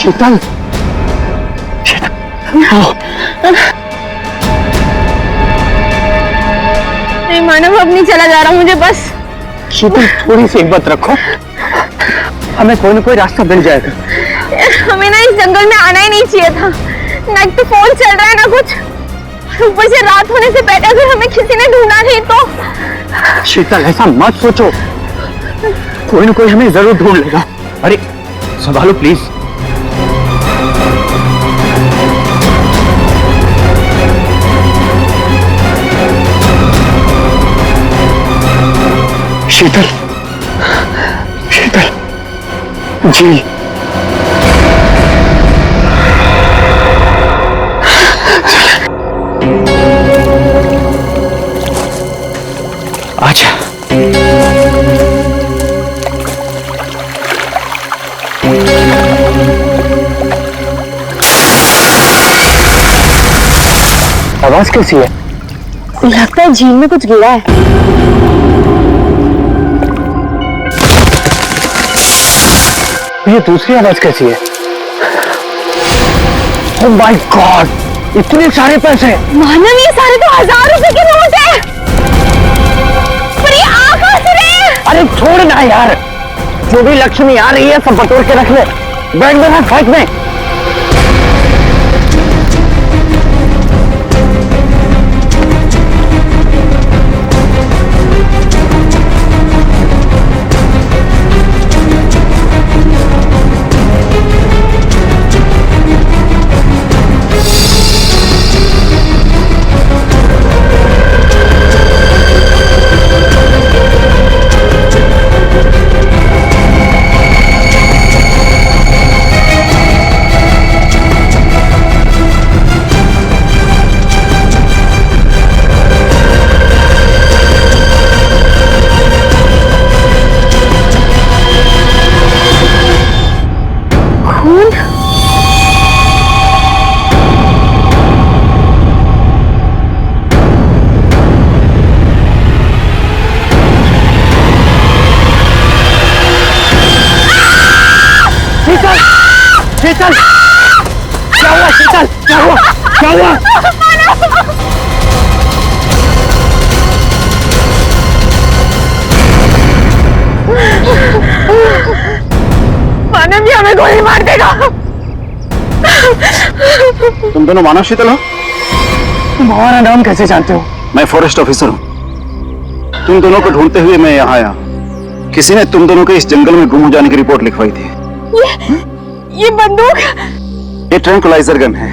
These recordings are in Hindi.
शीतल, शीतल, नहीं मानव, अब नहीं चला जा रहा मुझे बस। शीतल थोड़ी सी हिम्मत रखो, हमें कोई ना कोई रास्ता मिल जाएगा। हमें ना इस जंगल में आना ही नहीं चाहिए था। ना एक तो फोन चल रहा है ना कुछ, ऊपर से रात होने से पहले अगर हमें किसी ने ढूंढा नहीं तो। शीतल ऐसा मत सोचो, कोई ना कोई हमें जरूर ढूंढ लेगा। अरे संभालो प्लीज। शीतल, शीतल जी, अच्छा आवाज कैसी है? लगता है झील में कुछ गिरा है। ये दूसरी आवाज कैसी है? ओह माय गॉड, इतने सारे पैसे! मानव, ये सारे तो 1000 रुपए के नोट है। पर ये आ कहां से रहे हैं? अरे छोड़ ना यार, जो भी लक्ष्मी आ रही है सब बटोर के रख ले। बैठ देना फाइट में। शीतल, क्या हुआ शीतल? क्या हुआ? क्या हुआ? मानव, ये हमें गोली मार देगा। तुम दोनों मानव शीतल हो? तुम हमारा नाम कैसे जानते हो? मैं फॉरेस्ट ऑफिसर हूँ। तुम दोनों को ढूंढते हुए मैं यहाँ आया। किसी ने तुम दोनों के इस जंगल में गुम हो जाने की रिपोर्ट लिखवाई थी। ये बंदूक? ये ट्रैंक्विलाइजर गन है।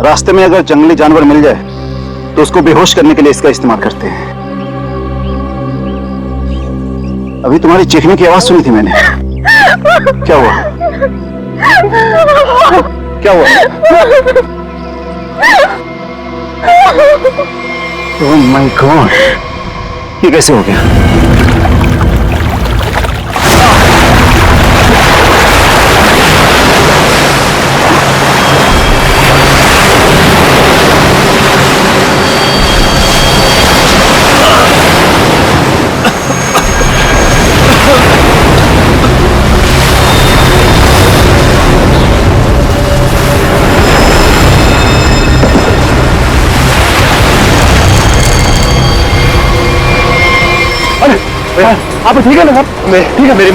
रास्ते में अगर जंगली जानवर मिल जाए तो उसको बेहोश करने के लिए इसका इस्तेमाल करते हैं। अभी तुम्हारी चीखने की आवाज सुनी थी मैंने। क्या हुआ? क्या हुआ? ओह माय गॉड, ये कैसे हो गया? आप ठीक है ना सर? ठीक है। मेरी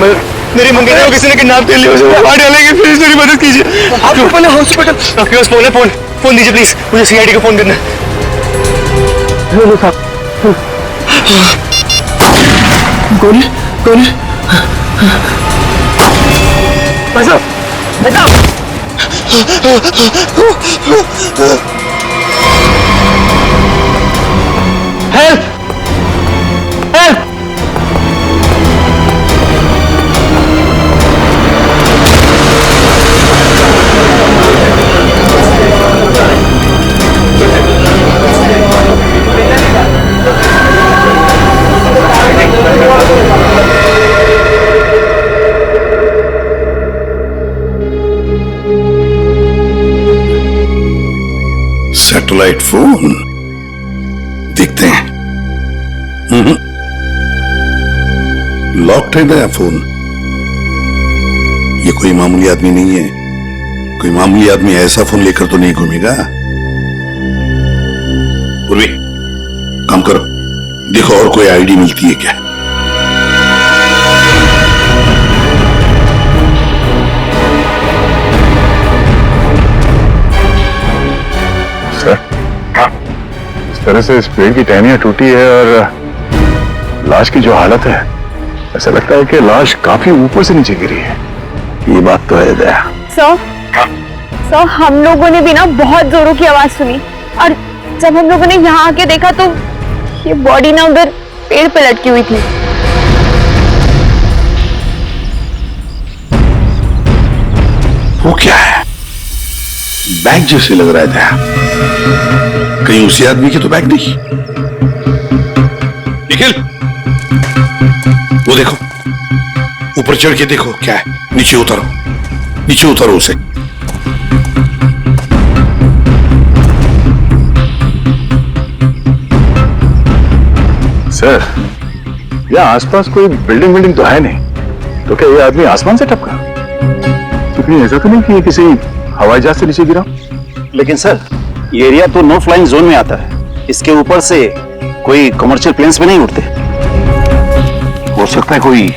मंगेतर को किसी ने किडनैप कर लिया, उसे मार डालेंगे, प्लीज मेरी मदद कीजिए। आपको पहले हॉस्पिटल। आपके पास फोन है? फोन दीजिए प्लीज, मुझे सीआईडी को फोन करना है। हेलो साहब। गोली गोली भाई साहब, भाई साहब। Help help. सैटेलाइट फोन देखते हैं। लॉक्ड है नया फोन। ये कोई मामूली आदमी नहीं है, कोई मामूली आदमी ऐसा फोन लेकर तो नहीं घूमेगा। पूर्वी, काम करो, देखो और कोई आईडी मिलती है क्या। सर, इस तरह से इस पेड़ की टहनियां टूटी है और लाश की जो हालत है, ऐसा लगता है कि लाश काफी ऊपर से नीचे गिरी है। ये बात तो है दया। सर, हम लोगों ने भी ना बहुत जोरों की आवाज सुनी और जब हम लोगों ने यहाँ आके देखा तो ये बॉडी ना उधर पेड़ पे लटकी हुई थी। वो क्या है? बैग जैसे लग रहा है दया। कहीं उसी आदमी की तो बैग नहीं। निखिल, वो देखो, ऊपर चढ़ के देखो क्या है। नीचे उतारो, नीचे उतारो उसे। सर, यहाँ आसपास कोई बिल्डिंग तो है नहीं, तो क्या ये आदमी आसमान से टपका? तो कहीं ऐसा तो नहीं कि ये किसी हवाई जहाज से नीचे गिरा? लेकिन सर, ये एरिया तो नो फ्लाइंग जोन में आता है। इसके ऊपर से कोई कमर्शियल प्लेन्स भी नहीं उड़ते। हो सकता है कोई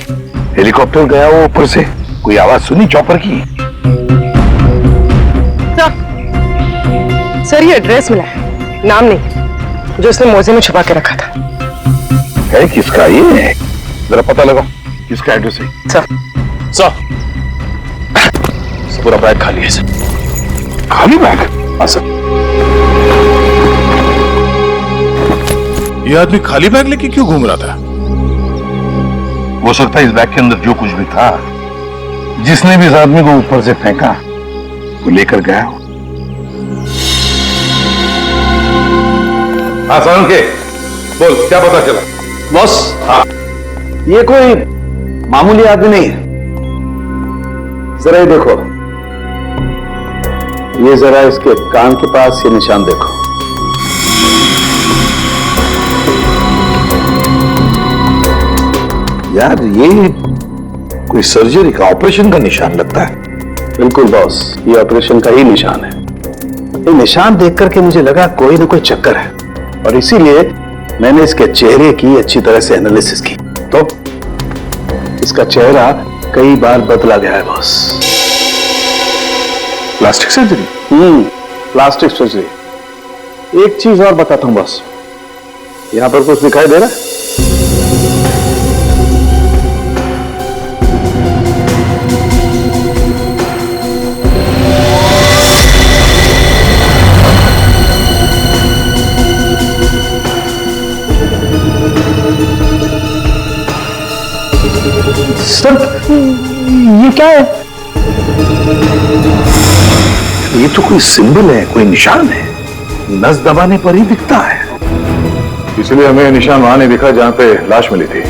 हेलीकॉप्टर गया हो ऊपर से, कोई आवाज सुनी चॉपर की। सर, ये एड्रेस मिला है, नाम नहीं, जो उसने मोजे में छुपा के रखा था। है किसका ये? जरा पता लगा किसका एड्रेस है। सर, पूरा बैग खाली है सर। खाली बैग? हाँ सर। ये आदमी खाली बैग लेके क्यों घूम रहा था? हो सकता है इस बैग के अंदर जो कुछ भी था, जिसने भी इस आदमी को ऊपर से फेंका, वो लेकर गया हो। हाँ सारण के, बोल क्या पता चला? बॉस, हाँ, ये कोई मामूली आदमी नहीं है। जरा ये देखो, ये जरा इसके कान के पास ये निशान देखो। यार ये कोई सर्जरी का, ऑपरेशन का निशान लगता है। बिल्कुल बॉस, ये ऑपरेशन का ही निशान है। ये निशान देख करके मुझे लगा कोई ना कोई चक्कर है, और इसीलिए मैंने इसके चेहरे की अच्छी तरह से एनालिसिस की, तो इसका चेहरा कई बार बदला गया है boss. Plastic surgery? Plastic surgery. एक चीज और बताता हूं बॉस, यहां पर कुछ दिखाई दे रहा है? सर, ये क्या है? ये तो कोई सिंबल है, कोई निशान है। नस दबाने पर ही दिखता है। इसलिए हमें निशान वहां नहीं दिखा जहां पे लाश मिली थी।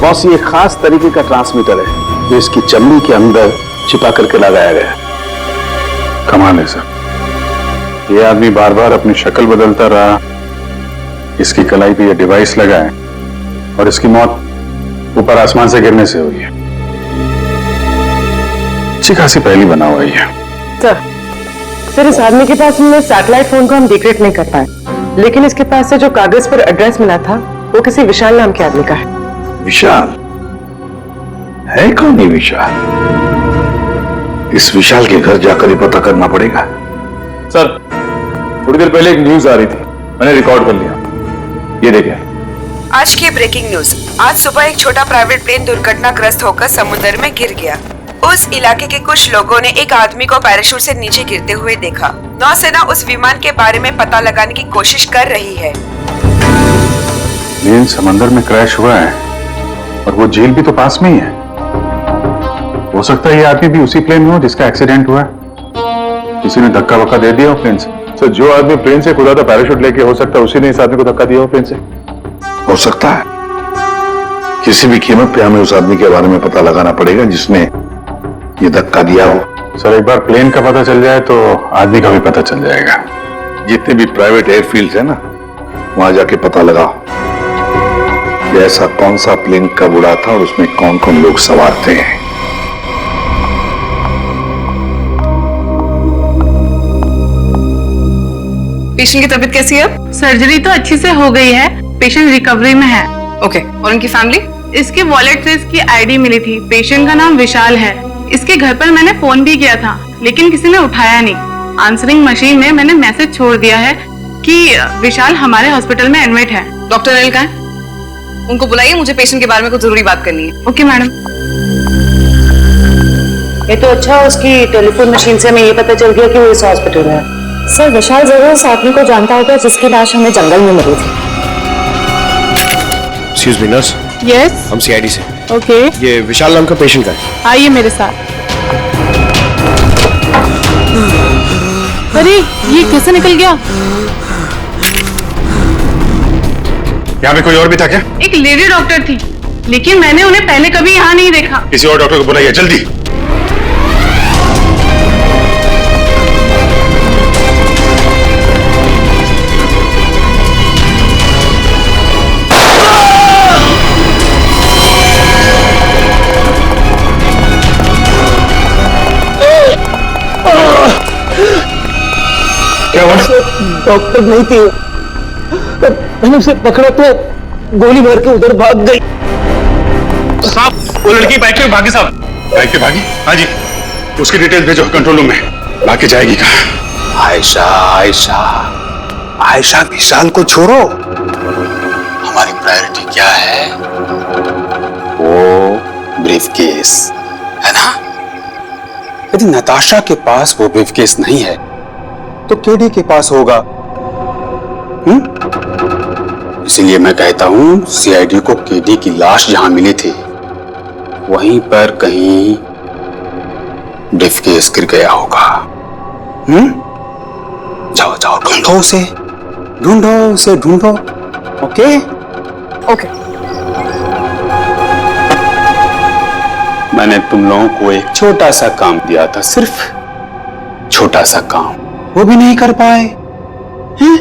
बॉस, ये खास तरीके का ट्रांसमीटर है जो इसकी चमड़ी के अंदर छिपा करके लगाया गया है। कमाल है सर। ये आदमी बार बार अपनी शक्ल बदलता रहा, इसकी कलाई पे ये डिवाइस लगा है, और इसकी मौत ऊपर आसमान से गिरने से हुई है। अच्छी खासी पहली बना हुआ है। सर, इस आदमी के पास में सैटेलाइट फोन को हम डिक्रिप्ट नहीं कर पाए, लेकिन इसके पास से जो कागज पर एड्रेस मिला था वो किसी विशाल नाम के आदमी का है। विशाल? है कौन ये विशाल? इस विशाल के घर जाकर ही पता करना पड़ेगा। सर, थोड़ी देर पहले एक न्यूज आ रही थी, मैंने रिकॉर्ड कर लिया। ये देखिए। आज की ब्रेकिंग न्यूज। आज सुबह एक छोटा प्राइवेट प्लेन दुर्घटनाग्रस्त होकर समुद्र में गिर गया। उस इलाके के कुछ लोगों ने एक आदमी को पैराशूट से नीचे गिरते हुए देखा। नौसेना उस विमान के बारे में पता लगाने की कोशिश कर रही है। प्लेन समंदर में क्रैश हुआ है और वो झील भी तो पास में ही है। हो सकता है ये आदमी भी उसी प्लेन में हो जिसका एक्सीडेंट हुआ है। किसी ने धक्का वक्का दे दिया हो प्लेन से। सर, जो आदमी प्लेन से कूदा था पैराशूट लेके, हो सकता है उसी ने इस आदमी को धक्का दिया हो प्लेन से। हो सकता है। किसी भी कीमत पे हमें उस आदमी के बारे में पता लगाना पड़ेगा जिसने ये धक्का दिया हो। सर, एक बार प्लेन का पता चल जाए तो आदमी का भी पता चल जाएगा। जितने भी प्राइवेट एयरफील्ड है ना, वहां जाके पता लगाओ कि ऐसा कौन सा प्लेन कब उड़ा था और उसमें कौन कौन लोग सवार थे। पेशेंट की तबीयत कैसी है अब? सर्जरी तो अच्छी से हो गई है, पेशेंट रिकवरी में है। ओके, और उनकी फैमिली? इसके वॉलेट से इसकी आईडी मिली थी। पेशेंट का नाम विशाल है। इसके घर पर मैंने फोन भी किया था, लेकिन किसी ने उठाया नहीं। आंसरिंग मशीन में मैंने मैसेज छोड़ दिया है कि विशाल हमारे हॉस्पिटल में एडमिट है। डॉक्टर अनिल कहाँ है? उनको बुलाइए, मुझे पेशेंट के बारे में कुछ जरूरी बात करनी है। Okay madam. ये तो अच्छा, उसकी टेलीफोन मशीन से हमें ये पता चल गया कि वो इस हॉस्पिटल में है। सर विशाल जरूर उस आदमी को जानता होगा जिसकी लाश हमें जंगल में मिली थी। एक्सक्यूज मी नर्स, यस, हम सीआईडी से। ओके, ये विशाल नाम का पेशेंट का है। आइए मेरे साथ। अरे ये कैसे निकल गया? यहाँ पे कोई और भी था क्या? एक लेडी डॉक्टर थी, लेकिन मैंने उन्हें पहले कभी यहाँ नहीं देखा। किसी और डॉक्टर को बुलाइए जल्दी। क्या हुआ? डॉक्टर नहीं थी, मैंने उसे पकड़ा तो गोली मार के उधर भाग गई। साहब, वो लड़की बाइक पे भागी साहब। बाइक पे भागी? हाँ जी। उसकी डिटेल भेजो कंट्रोल रूम में। भाग के जाएगी कहाँ? आयशा आयशा आयशा, विशाल को छोड़ो, हमारी प्रायोरिटी क्या है? वो ब्रीफकेस है ना? यदि नताशा के पास वो ब्रीफकेस नहीं है तो केडी के पास होगा। इसीलिए मैं कहता हूं सीआईडी को केडी की लाश जहां मिली थी वहीं पर कहीं ब्रीफकेस गिर गया होगा। जाओ जाओ, ढूंढो उसे, ढूंढो उसे, ढूंढो। Okay okay. मैंने तुम लोगों को एक छोटा सा काम दिया था, सिर्फ छोटा सा काम, वो भी नहीं कर पाए हैं?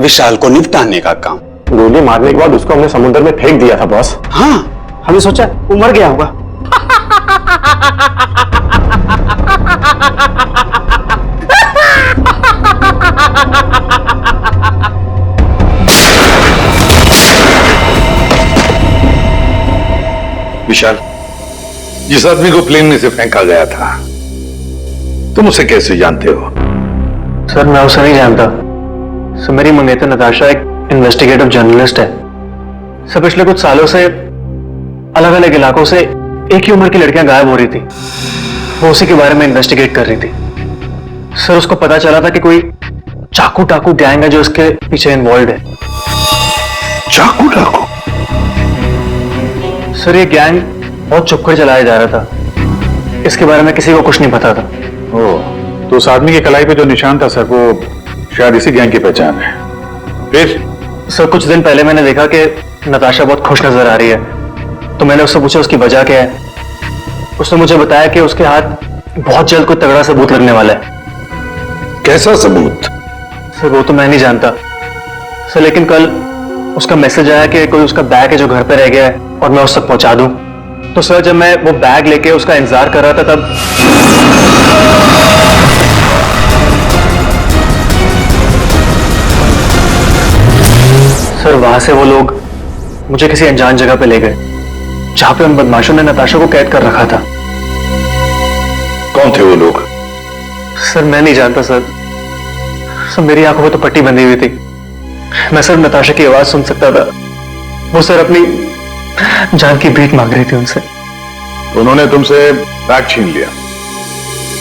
विशाल को निपटाने का काम। गोली मारने के बाद उसको हमने समुद्र में फेंक दिया था बॉस। हाँ, हमने सोचा वो मर गया होगा। विशाल, जिस आदमी को प्लेन में से फेंका गया था तुम उसे कैसे जानते हो? सर मैं उसे नहीं जानता। सर मेरी मंगेतर नताशा एक इन्वेस्टिगेटिव जर्नलिस्ट है। सर पिछले कुछ सालों से अलग अलग इलाकों से एक ही उम्र की लड़कियां गायब हो रही थी। वो उसी के बारे में इन्वेस्टिगेट कर रही थी। सर उसको पता चला था कि कोई चाकू टाकू गैंग है जो इसके पीछे इन्वॉल्व है। चाकू टाकू? सर ये गैंग बहुत छुपकर चलाया जा रहा था, इसके बारे में किसी को कुछ नहीं पता था। ओह, तो उस आदमी के कलाई पे जो निशान था सर, वो शायद इसी गैंग की पहचान है। फिर? सर कुछ दिन पहले मैंने देखा कि नताशा बहुत खुश नजर आ रही है, तो मैंने उससे पूछा उसकी वजह क्या है। उसने मुझे बताया कि उसके हाथ बहुत जल्द कोई तगड़ा सबूत लगने वाला है। कैसा सबूत? सर वो तो मैं नहीं जानता सर, लेकिन कल उसका मैसेज आया कि कोई उसका बैग है जो घर पे रह गया है और मैं उस तक पहुंचा दूं। तो सर जब मैं वो बैग लेके उसका इंतजार कर रहा था तब सर वहां से वो लोग मुझे किसी अनजान जगह पे ले गए जहां पे उन बदमाशों ने नताशा को कैद कर रखा था। कौन थे वो लोग? सर मैं नहीं जानता सर। सर मेरी आंखों में तो पट्टी बंधी हुई थी, मैं सिर्फ नताशा की आवाज सुन सकता था। वो सर अपनी जान की भीख मांग रही थी उनसे। उन्होंने तुमसे बैग छीन लिया,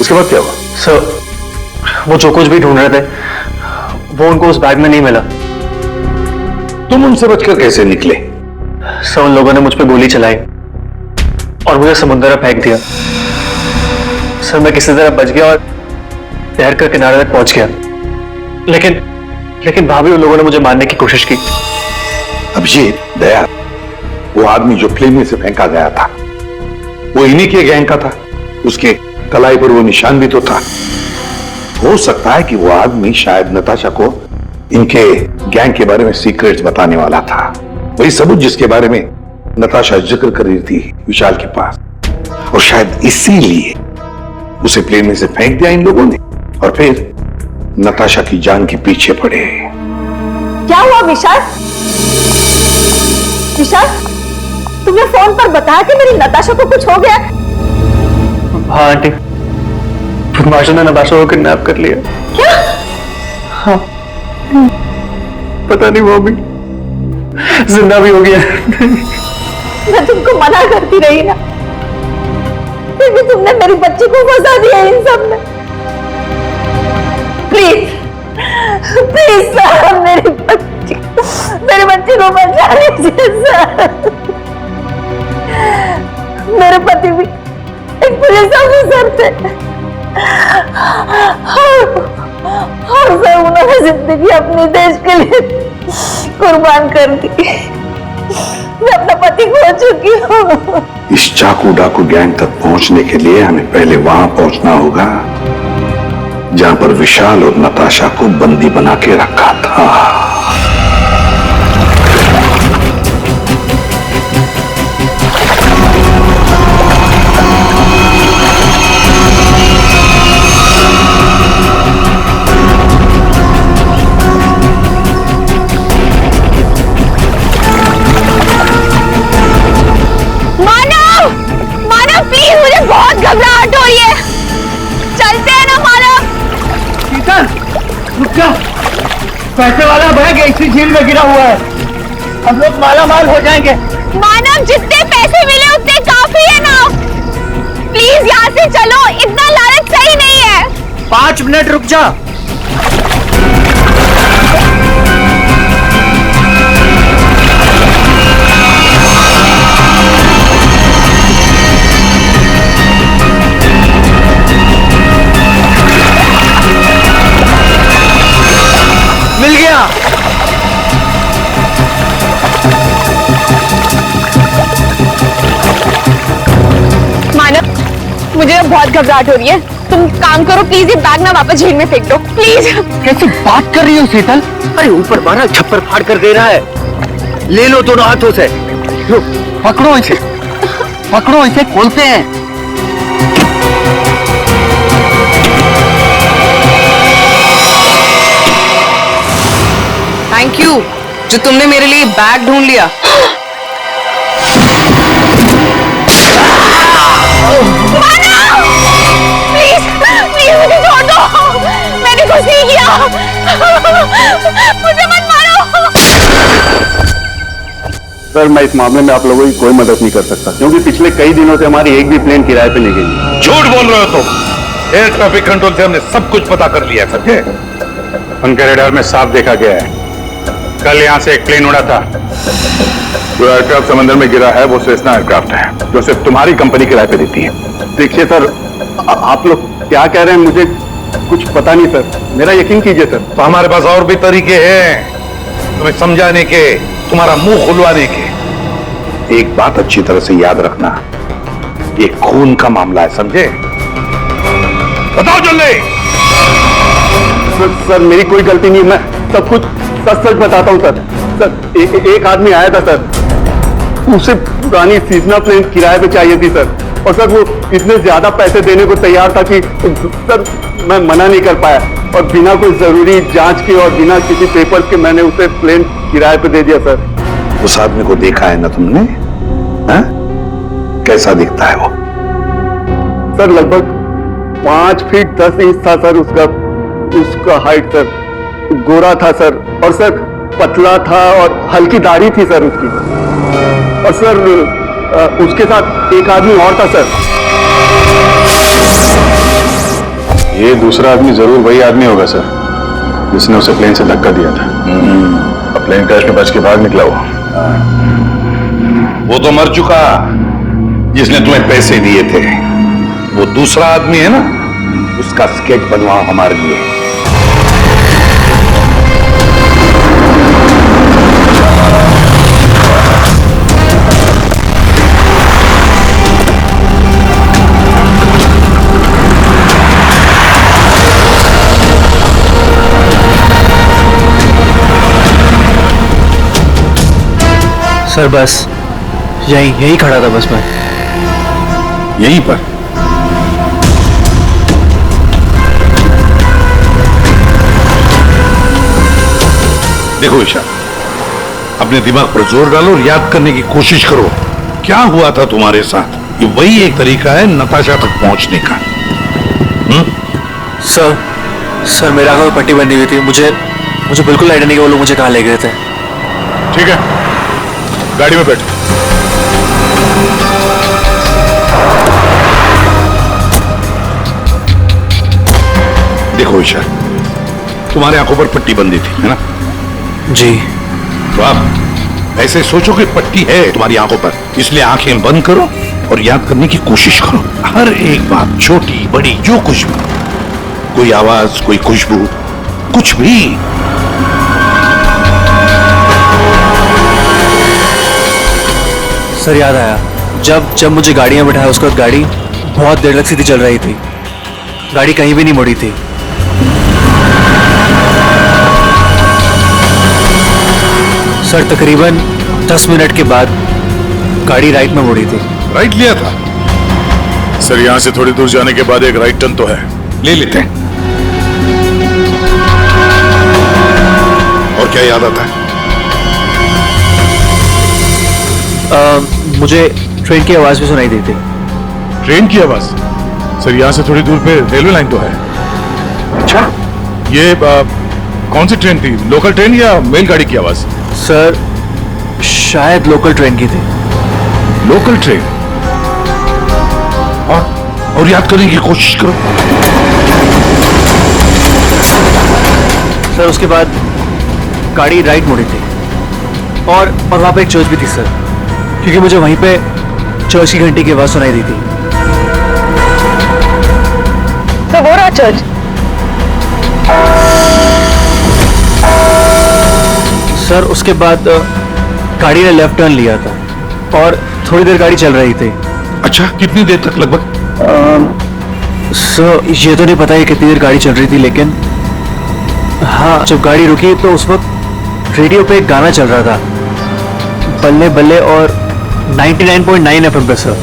उसके बाद क्या हुआ? सर वो जो कुछ भी ढूंढ रहे थे वो उनको उस बैग में नहीं मिला। तुम उनसे बचकर कैसे निकले? सर उन लोगों ने मुझ पे गोली चलाई और मुझे समुद्र में फेंक दिया। सर मैं किसी तरह बच गया और तैर कर किनारे तक पहुंच गया, लेकिन वहां भी उन लोगों ने मुझे मारने की कोशिश की। अब ये दया, वो आदमी जो प्लेन में से फेंका गया था वो इन्हीं के गैंग का था। उसके कलाई पर वो निशान भी तो था। हो सकता है कि वो आदमी शायद नताशा को इनके गैंग के बारे में सीक्रेट्स बताने वाला था, वही सबूत जिसके बारे में नताशा जिक्र कर रही थी विशाल के पास। और शायद इसीलिए उसे प्लेन में से फेंक दिया इन लोगों ने और फिर नताशा की जान के पीछे पड़े। क्या हुआ विशाल? विशाल, तुमने फोन पर बताया कि मेरी नताशा को कुछ हो गया? हाँ आंटी, बदमाशों ने नताशा को किडनैप कर लिया। क्या? हाँ, पता नहीं वो भी जिंदा भी हो गया। मैं तुमको मना करती रही ना, फिर भी तुमने मेरी बच्ची को फंसा दिया इन सब में। प्लीज प्लीज सर, मेरी बच्ची को बचा लीजिए सर। मेरे पति भी एक पुलिस ऑफिसर थे और सर उन्होंने जिंदगी अपने देश के लिए कुर्बान कर दी। मैं अपना पति खो चुकी हूँ। इस चाकू डाकू गैंग तक पहुंचने के लिए हमें पहले वहां पहुंचना होगा जहां पर विशाल और नताशा को बंदी बना के रखा था। बहुत घबराहट हो रही है, चलते हैं ना मानव? शीतल, रुक जा। पैसे वाला बैग इसी झील में गिरा हुआ है, हम लोग माला माल हो जाएंगे। मानव, जितने पैसे मिले उतने काफी है ना। प्लीज यहाँ से चलो, इतना लालच सही नहीं है। 5 मिनट रुक जा। मिल गया। मानव, मुझे बहुत घबराहट हो रही है, तुम काम करो प्लीज, ये बैग ना वापस झील में फेंक दो प्लीज। कैसे बात कर रही हो शीतल? अरे ऊपर मारा छप्पर फाड़ कर दे रहा है। ले लो दोनों हाथों से, पकड़ो इसे, पकड़ो इसे, खोलते हैं। थैंक यू जो तुमने मेरे लिए बैग ढूंढ लिया। प्लीज प्लीज मुझे छोड़ दो, मैंने कुछ नहीं किया, मुझे मत मारो। सर, मैं इस मामले में आप लोगों की कोई मदद नहीं कर सकता, क्योंकि पिछले कई दिनों से हमारी एक भी प्लेन किराए पे नहीं गई। झूठ बोल रहे हो तुम। एयर ट्रैफिक कंट्रोल से हमने सब कुछ पता कर लिया। समझे? उनके रेडार में साफ देखा गया है, कल यहाँ से एक प्लेन उड़ा था। जो एयरक्राफ्ट समंदर में गिरा है वो सेस्ना एयरक्राफ्ट है, जो सिर्फ तुम्हारी कंपनी किराए पे देती है। देखिए सर, आप लोग क्या कह रहे हैं मुझे कुछ पता नहीं सर, मेरा यकीन कीजिए सर। तो हमारे पास और भी तरीके हैं तुम्हें समझाने के, तुम्हारा मुंह खुलवाने के। एक बात अच्छी तरह से याद रखना, ये खून का मामला है, समझे? बताओ जल्दी। सर, मेरी कोई गलती नहीं, मैं सब कुछ सच सच बताता हूँ सर। सर, एक आदमी आया था सर, उसे पुरानी सीजनल प्लेन किराए पे चाहिए थी सर, और सर वो इतने ज्यादा पैसे देने को तैयार था कि सर मैं मना नहीं कर पाया, और बिना कोई जरूरी जांच के और बिना किसी पेपर्स के मैंने उसे प्लेन किराए पे दे दिया सर। उस आदमी को देखा है ना तुमने? हा? कैसा दिखता है वो? सर लगभग 5 फीट 10 इंच था सर उसका हाइट सर, गोरा था सर, और सर पतला था और हल्की दाढ़ी थी सर उसकी, और सर उसके साथ एक आदमी और था सर। ये दूसरा आदमी जरूर वही आदमी होगा सर, जिसने उसे प्लेन से धक्का दिया था। अब प्लेन क्रैश में बच के भाग निकला वो तो मर चुका, जिसने तुम्हें पैसे दिए थे। वो दूसरा आदमी है ना, उसका स्केच बनवाओ हमारे लिए। सर बस यही खड़ा था बस मैं। यहीं पर देखो ईशा, अपने दिमाग पर जोर डालो और याद करने की कोशिश करो क्या हुआ था तुम्हारे साथ। ये वही एक तरीका है नताशा तक पहुंचने का। सर मेरा आंखों में पट्टी बंधी हुई थी। मुझे बिल्कुल आइडिया नहीं कि वो लोग मुझे कहाँ ले गए थे। ठीक है, गाड़ी में बैठ। देखो ईशा, तुम्हारे आंखों पर पट्टी बंधी थी, है ना? जी। तो आप ऐसे सोचो कि पट्टी है तुम्हारी आंखों पर, इसलिए आंखें बंद करो और याद करने की कोशिश करो। हर एक बात, छोटी बड़ी, जो कुछ भी, कोई आवाज, कोई खुशबू, कुछ भी। सर याद आया, जब मुझे गाड़ी में बिठाया उसके बाद गाड़ी बहुत देर तक सीधी चल रही थी। गाड़ी कहीं भी नहीं मुड़ी थी। सर तकरीबन 10 मिनट के बाद गाड़ी राइट में मुड़ी थी। राइट लिया था? सर यहां से थोड़ी दूर जाने के बाद एक राइट टर्न तो है, ले लेते हैं। और क्या याद आता है? मुझे ट्रेन की आवाज भी सुनाई दी थी। ट्रेन की आवाज? सर यहां से थोड़ी दूर पे रेलवे लाइन तो है। अच्छा, ये कौन सी ट्रेन थी, लोकल ट्रेन या मेल गाड़ी की आवाज? सर शायद लोकल ट्रेन की थी। Local train? और याद करने की कोशिश करो। सर उसके बाद गाड़ी राइट मुड़ी थी और वहां पे एक चर्च भी थी सर, क्योंकि मुझे वहीं पे चर्च की घंटी की आवाज सुनाई दी थी। तो वो रहा चर्च। सर उसके बाद गाड़ी ने लेफ्ट टर्न लिया था और थोड़ी देर गाड़ी चल रही थी। अच्छा, कितनी देर तक लगभग? सर ये तो नहीं पता है कितनी देर गाड़ी चल रही थी, लेकिन हाँ, जब गाड़ी रुकी तो उस वक्त रेडियो पे एक गाना चल रहा था, बल्ले बल्ले, और 99.9 FM पे सर।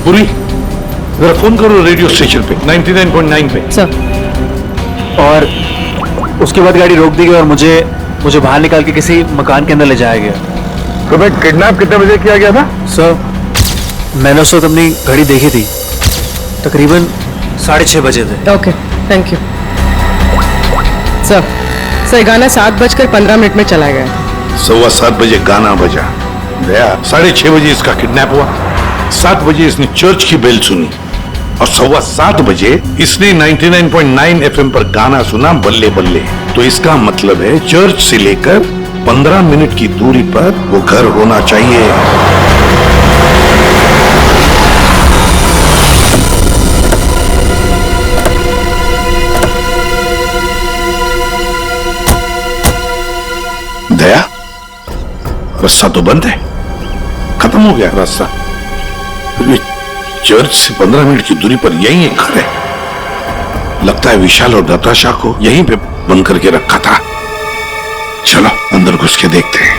पूरी जरा फोन करो रेडियो स्टेशन पे 99.9 पे। सर और उसके बाद गाड़ी रोक दी गई और मुझे बाहर निकाल के किसी मकान के अंदर ले जाया गया। तुम्हें किडनैप कितने बजे किया गया था? सर मैंने उस वक्त अपनी घड़ी देखी थी, तकरीबन 6:30 बजे थे। Okay, thank you. सर गाना 7:15 में चला गया। 7:15 बजे गाना बजा, दया 6:30 बजे इसका किडनैप हुआ, 7 बजे इसने चर्च की बेल सुनी और 7:15 बजे इसने 99.9 FM पर गाना सुना, बल्ले बल्ले। तो इसका मतलब है चर्च से लेकर 15 मिनट की दूरी पर वो घर होना चाहिए। दया, रास्ता तो बंद है, खत्म हो गया रास्ता। चर्च से 15 मिनट की दूरी पर यही एक घर है। लगता है विशाल और नताशा को यहीं पे बंद करके रखा था। चलो अंदर घुस के देखते हैं।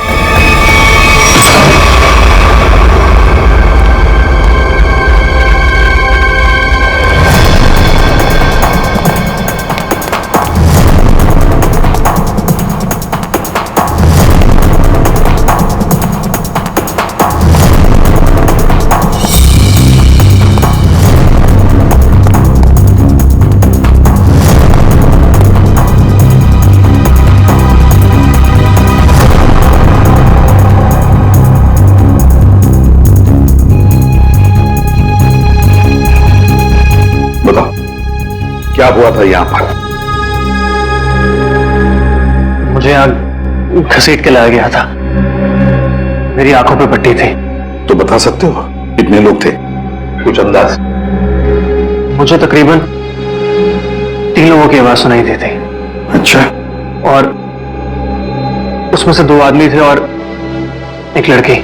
क्या हुआ था यहाँ पर? मुझे यहाँ घसीट के लाया गया था। मेरी आंखों पे पट्टी थी। तो बता सकते हो कितने लोग थे, कुछ अंदाज? मुझे तकरीबन 3 लोगों की आवाज सुनाई दी थी। अच्छा, और उसमें से 2 आदमी थे और एक लड़की।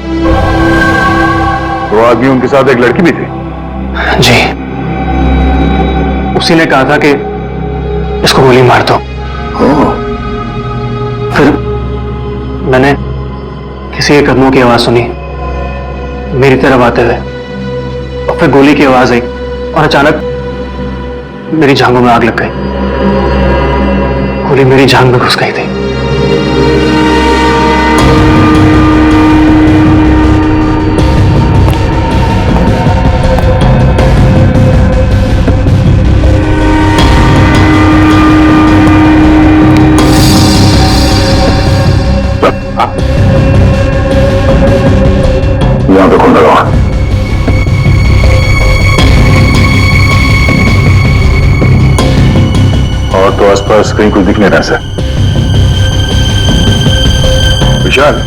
2 आदमी, उनके साथ एक लड़की भी थी? जी। उसी ने कहा था कि इसको गोली मार दो। फिर मैंने किसी के कदमों की आवाज सुनी मेरी तरफ आते हुए, और फिर गोली की आवाज आई और अचानक मेरी जांघों में आग लग गई। गोली मेरी जांघ में घुस गई थी। बॉस कहीं कुछ दिख नहीं रहा सर। विशाल,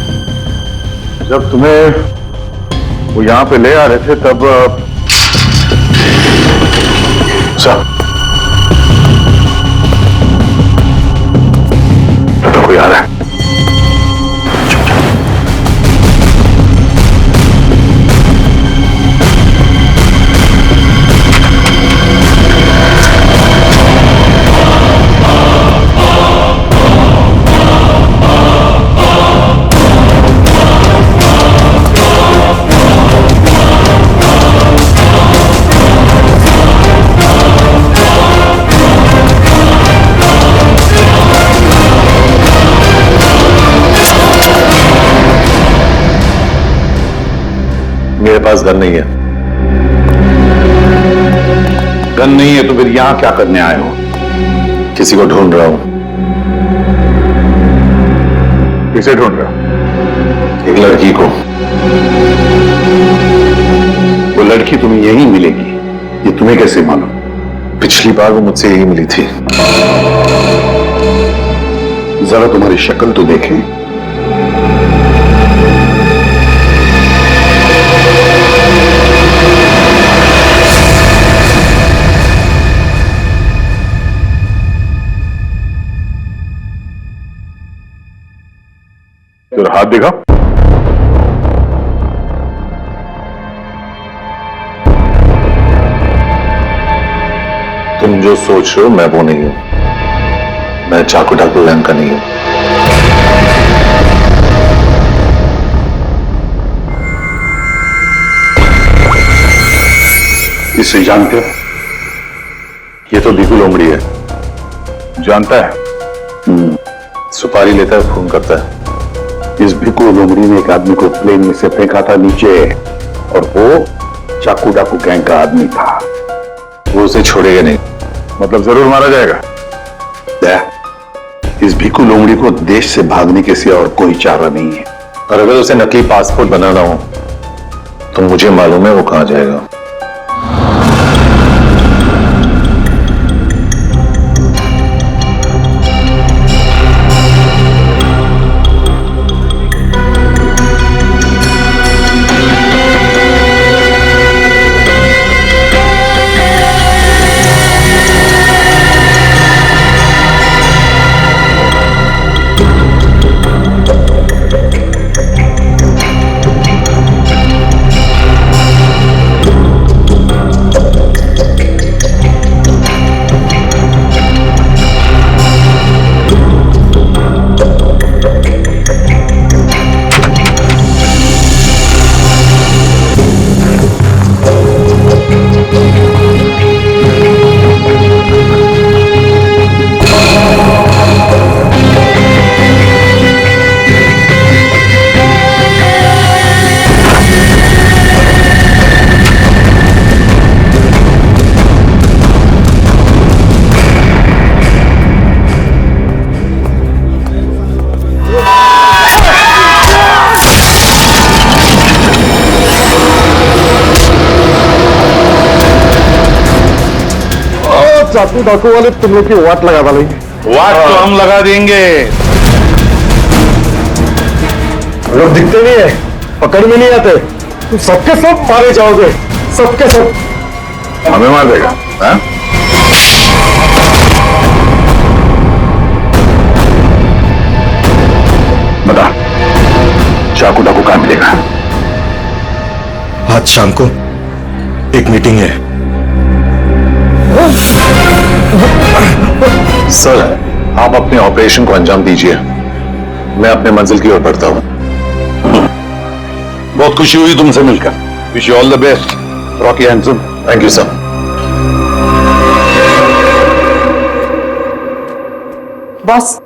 जब तुम्हें वो यहां पे ले आ रहे थे तब सर तो कोई आ रहा है। मेरे पास गन नहीं है। गन नहीं है तो फिर यहां क्या करने आए हो? किसी को ढूंढ रहा हूं। किसे ढूंढ रहा? एक लड़की को। वो लड़की तुम्हें यहीं मिलेगी, ये तुम्हें कैसे मालूम? पिछली बार वो मुझसे यही मिली थी। जरा तुम्हारी शक्ल तो देखें। तेरा हाथ देखा? तुम जो सोच रहे हो मैं वो नहीं हूं। मैं चाकू डाकू गैंग का नहीं हूं। इसे जानते हो? ये तो भिखू लोमड़ी है। जानता है? सुपारी लेता है, खून करता है। इस भिखू लोमड़ी ने एक आदमी को प्लेन में से फेंका था नीचे, और वो चाकू डाकू गैंग का आदमी था। वो उसे छोड़ेगा नहीं, मतलब जरूर मारा जाएगा। इस भिखू लोमड़ी को देश से भागने के सिवा और कोई चारा नहीं है। और अगर उसे नकली पासपोर्ट बनाना हो तो मुझे मालूम है वो कहां जाएगा। चाकू डाकू वाले तुम लोग की वाट लगा डालेंगे। वाट तो हम लगा देंगे। लोग दिखते नहीं है, पकड़ में नहीं आते, तुम सबके सब मारे जाओगे, सबके सब। हमें मार देगा? हाँ? बता, चाकू डाकू कहां मिलेगा? आज शाम को एक मीटिंग है। सर, आप अपने ऑपरेशन को अंजाम दीजिए। मैं अपने मंजिल की ओर बढ़ता हूं। बहुत खुशी हुई तुमसे मिलकर। Wish you all the best, Rocky handsome. Thank you sir. Boss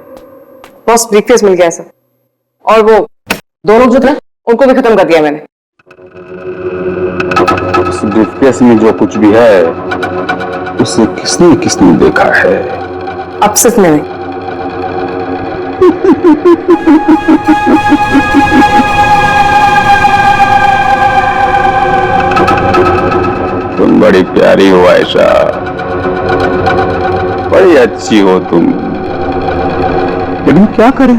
boss briefcase मिल गया सर, और वो दोनों जो थे उनको भी खत्म कर दिया मैंने। इस ब्रीफकेस में जो कुछ भी है उसे किसने किसने देखा है? अब सिर्फ मैंने। तुम बड़ी प्यारी हो आयशा, बड़ी अच्छी हो तुम। क्या करें?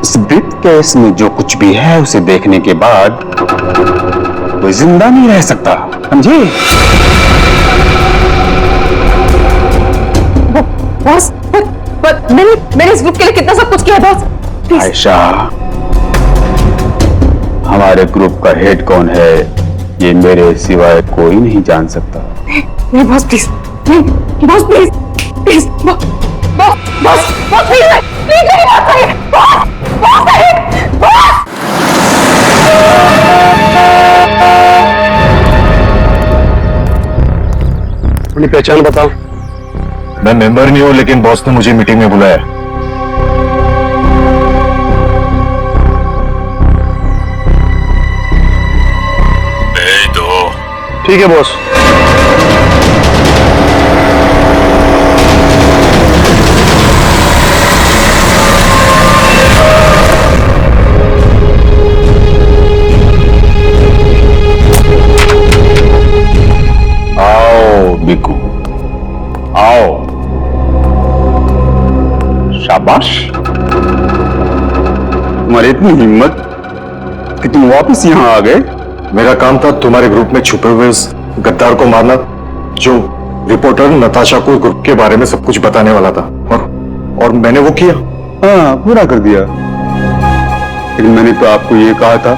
इस ब्रीफ केस में जो कुछ भी है उसे देखने के बाद कोई जिंदा नहीं रह सकता, समझे? बॉस, मैंने इस ग्रुप के लिए कितना सब कुछ किया बॉस। आयशा, हमारे ग्रुप का हेड कौन है ये मेरे सिवाय कोई नहीं जान सकता। नहीं बॉस प्लीज, नहीं boss please, please boss, boss please नहीं आता है बॉस, बॉस। अपनी पहचान बताओ। मैं मेंबर नहीं हूं, लेकिन बॉस ने मुझे मीटिंग में बुलाया। भेज दो। ठीक है बॉस। आओ बिकू, आओ। शाबाश, तुम्हारी इतनी हिम्मत कि तुम वापस यहाँ आ गए। मेरा काम था तुम्हारे ग्रुप में छुपे हुए उस गद्दार को मारना, जो रिपोर्टर नताशा को ग्रुप के बारे में सब कुछ बताने वाला था, और मैंने वो किया। हाँ, पूरा कर दिया। लेकिन मैंने तो आपको ये कहा था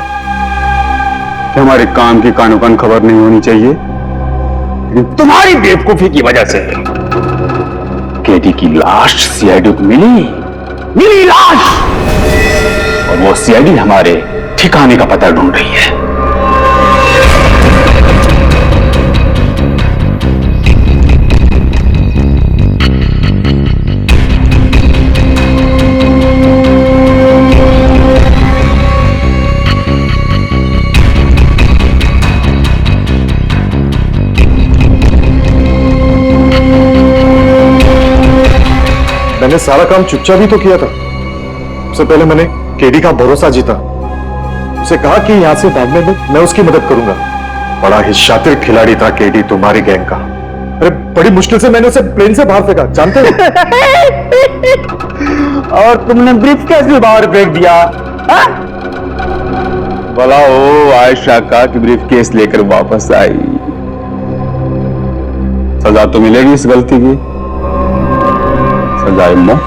कि हमारे काम की कानो कान खबर नहीं होनी चाहिए। लेकिन तुम्हारी बेवकूफी की वजह से केडी की लाश सीआईडी को मिली लाश, और वो सीआईडी हमारे ठिकाने का पता ढूंढ रही है। मैंने सारा काम चुपचाप ही तो किया था। सबसे पहले मैंने केडी का भरोसा जीता, उसे कहा कि यहां से भागने में मैं उसकी मदद करूंगा। बड़ा ही शातिर खिलाड़ी था केडी तुम्हारी गैंग का। अरे बड़ी मुश्किल से मैंने उसे प्लेन से बाहर फेंका, जानते हो? और तुमने ब्रीफ कैसे बाहर फेंक दिया? भला हो आयशा का कि ब्रीफ केस लेकर वापस आई। सजा तो मिलेगी इस गलती की, सजाए मौत।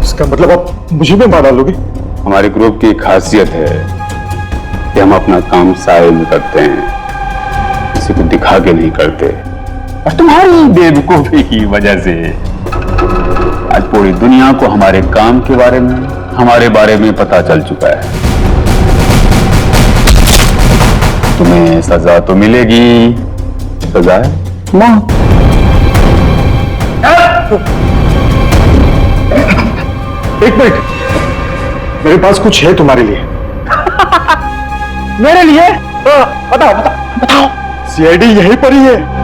इसका मतलब आप मुझे भी मार डालोगे? हमारे ग्रुप की खासियत है कि हम अपना काम साइड में करते हैं, किसी को दिखा के नहीं करते। और तुम्हारी बेवकूफी की वजह से आज पूरी दुनिया को हमारे काम के बारे में, हमारे बारे में पता चल चुका है। तुम्हें सजा तो मिलेगी, सजा है मौत। एक मिनट, मेरे पास कुछ है तुम्हारे लिए। मेरे लिए? बताओ बताओ बताओ। सीआईडी यहीं पर ही है।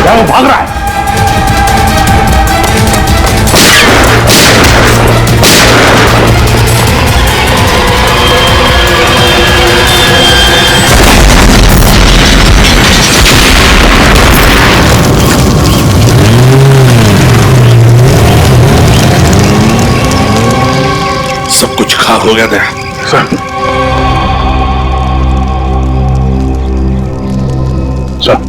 वो भाग रहा है। सब कुछ खाक हो गया था सर। सर